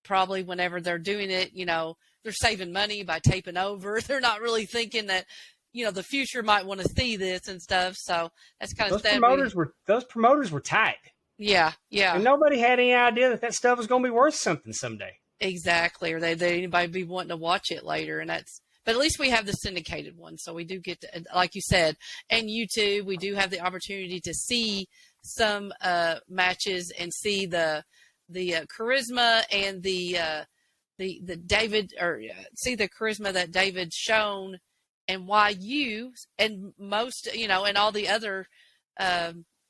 probably whenever they're doing it, they're saving money by taping over. They're not really thinking that, the future might want to see this and stuff. So that's kind of sad. Those promoters were tight. Yeah. Yeah. And nobody had any idea that stuff was going to be worth something someday. Exactly. Or they anybody be wanting to watch it later. But at least we have the syndicated one. So we do get to, like you said, and YouTube, we do have the opportunity to see some matches and see the charisma and the David, or see the charisma that David's shown, and why you and most, and all the other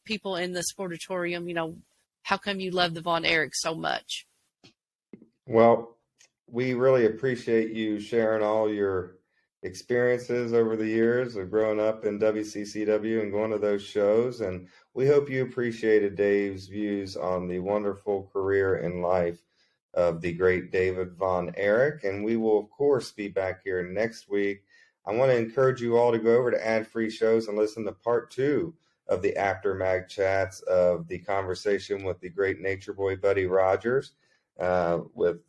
people in the Sportatorium, how come you love the Von Erich so much? Well, we really appreciate you sharing all your experiences over the years of growing up in WCCW and going to those shows. And we hope you appreciated Dave's views on the wonderful career and life of the great David Von Erich. And we will, of course, be back here next week. I want to encourage you all to go over to Ad Free Shows and listen to part 2 of the After Mag Chats of the conversation with the great Nature Boy Buddy Rogers, with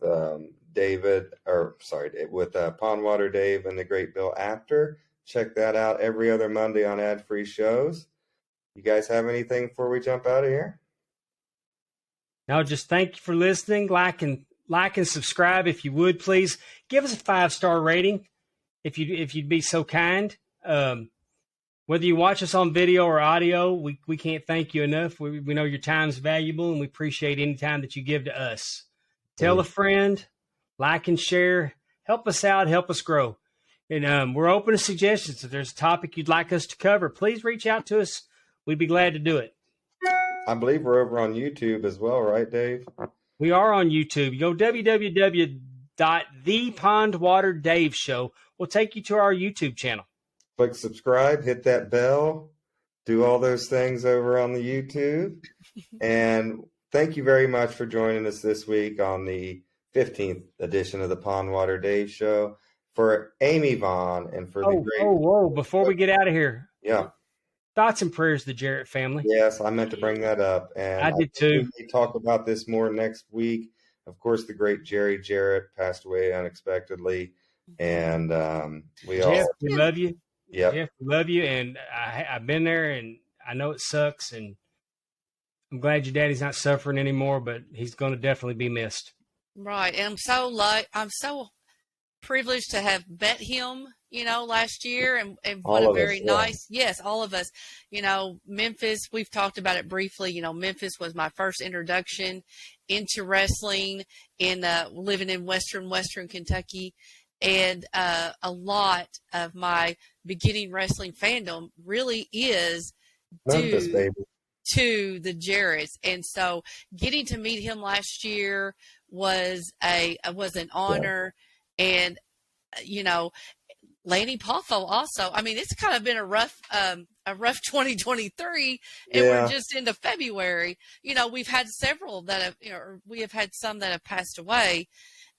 Pondwater Dave and the great Bill Apter. Check that out every other Monday on Ad Free Shows. You guys have anything before we jump out of here? No, just thank you for listening. Like and subscribe if you would, please. Give us a 5-star rating if you'd be so kind. Whether you watch us on video or audio, we can't thank you enough. We know your time's valuable, and we appreciate any time that you give to us. Tell a friend, like and share. Help us out, help us grow. And we're open to suggestions. If there's a topic you'd like us to cover, please reach out to us. We'd be glad to do it. I believe we're over on YouTube as well, right, Dave? We are on YouTube. Go www.thepondwaterdaveshow. We'll take you to our YouTube channel. Click subscribe, hit that bell, do all those things over on the YouTube. And thank you very much for joining us this week on the 15th edition of the Pondwater Dave Show. For Amy Vaughn and for the great... Before we get out of here. Yeah. Thoughts and prayers to the Jarrett family. Yes, I meant to bring that up. And I did too. We talk about this more next week. Of course, the great Jerry Jarrett passed away unexpectedly. And we love you. Yeah, Jeff, we love you. And I've been there, and I know it sucks. And I'm glad your daddy's not suffering anymore, but he's going to definitely be missed. Right. And I'm so privileged to have met him, last year, and what a All of us, very yeah. nice, yes, all of us, Memphis, we've talked about it briefly. Memphis was my first introduction into wrestling in living in Western Kentucky. And a lot of my beginning wrestling fandom really is Memphis, due baby. to the Jarretts. And so getting to meet him last year was an Yeah. honor. And you know, Lanny Poffo also. I mean, it's kind of been a rough 2023, and we're Yeah. just into February. We've had several that have, we have had some that have passed away.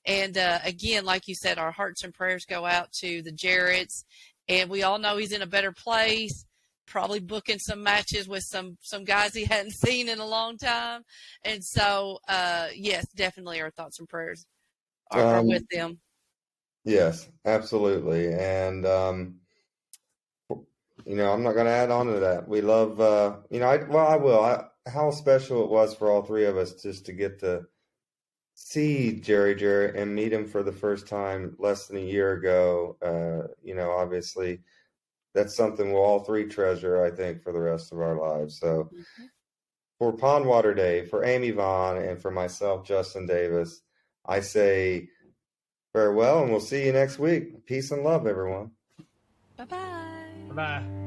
And again, like you said, our hearts and prayers go out to the Jarretts, and we all know he's in a better place. Probably booking some matches with some guys he hadn't seen in a long time, and so yes, definitely our thoughts and prayers are with Um, them. yes, absolutely. And I'm not going to add on to that. We love, I will. How special it was for all three of us just to get to see Jerry Jarrett and meet him for the first time less than a year ago. Obviously, that's something we'll all three treasure, I think, for the rest of our lives. So Mhm. for Pondwater Day, for Amy Vaughn, and for myself, Justin Davis, I say farewell, and we'll see you next week. Peace and love, everyone. Bye bye. Bye bye.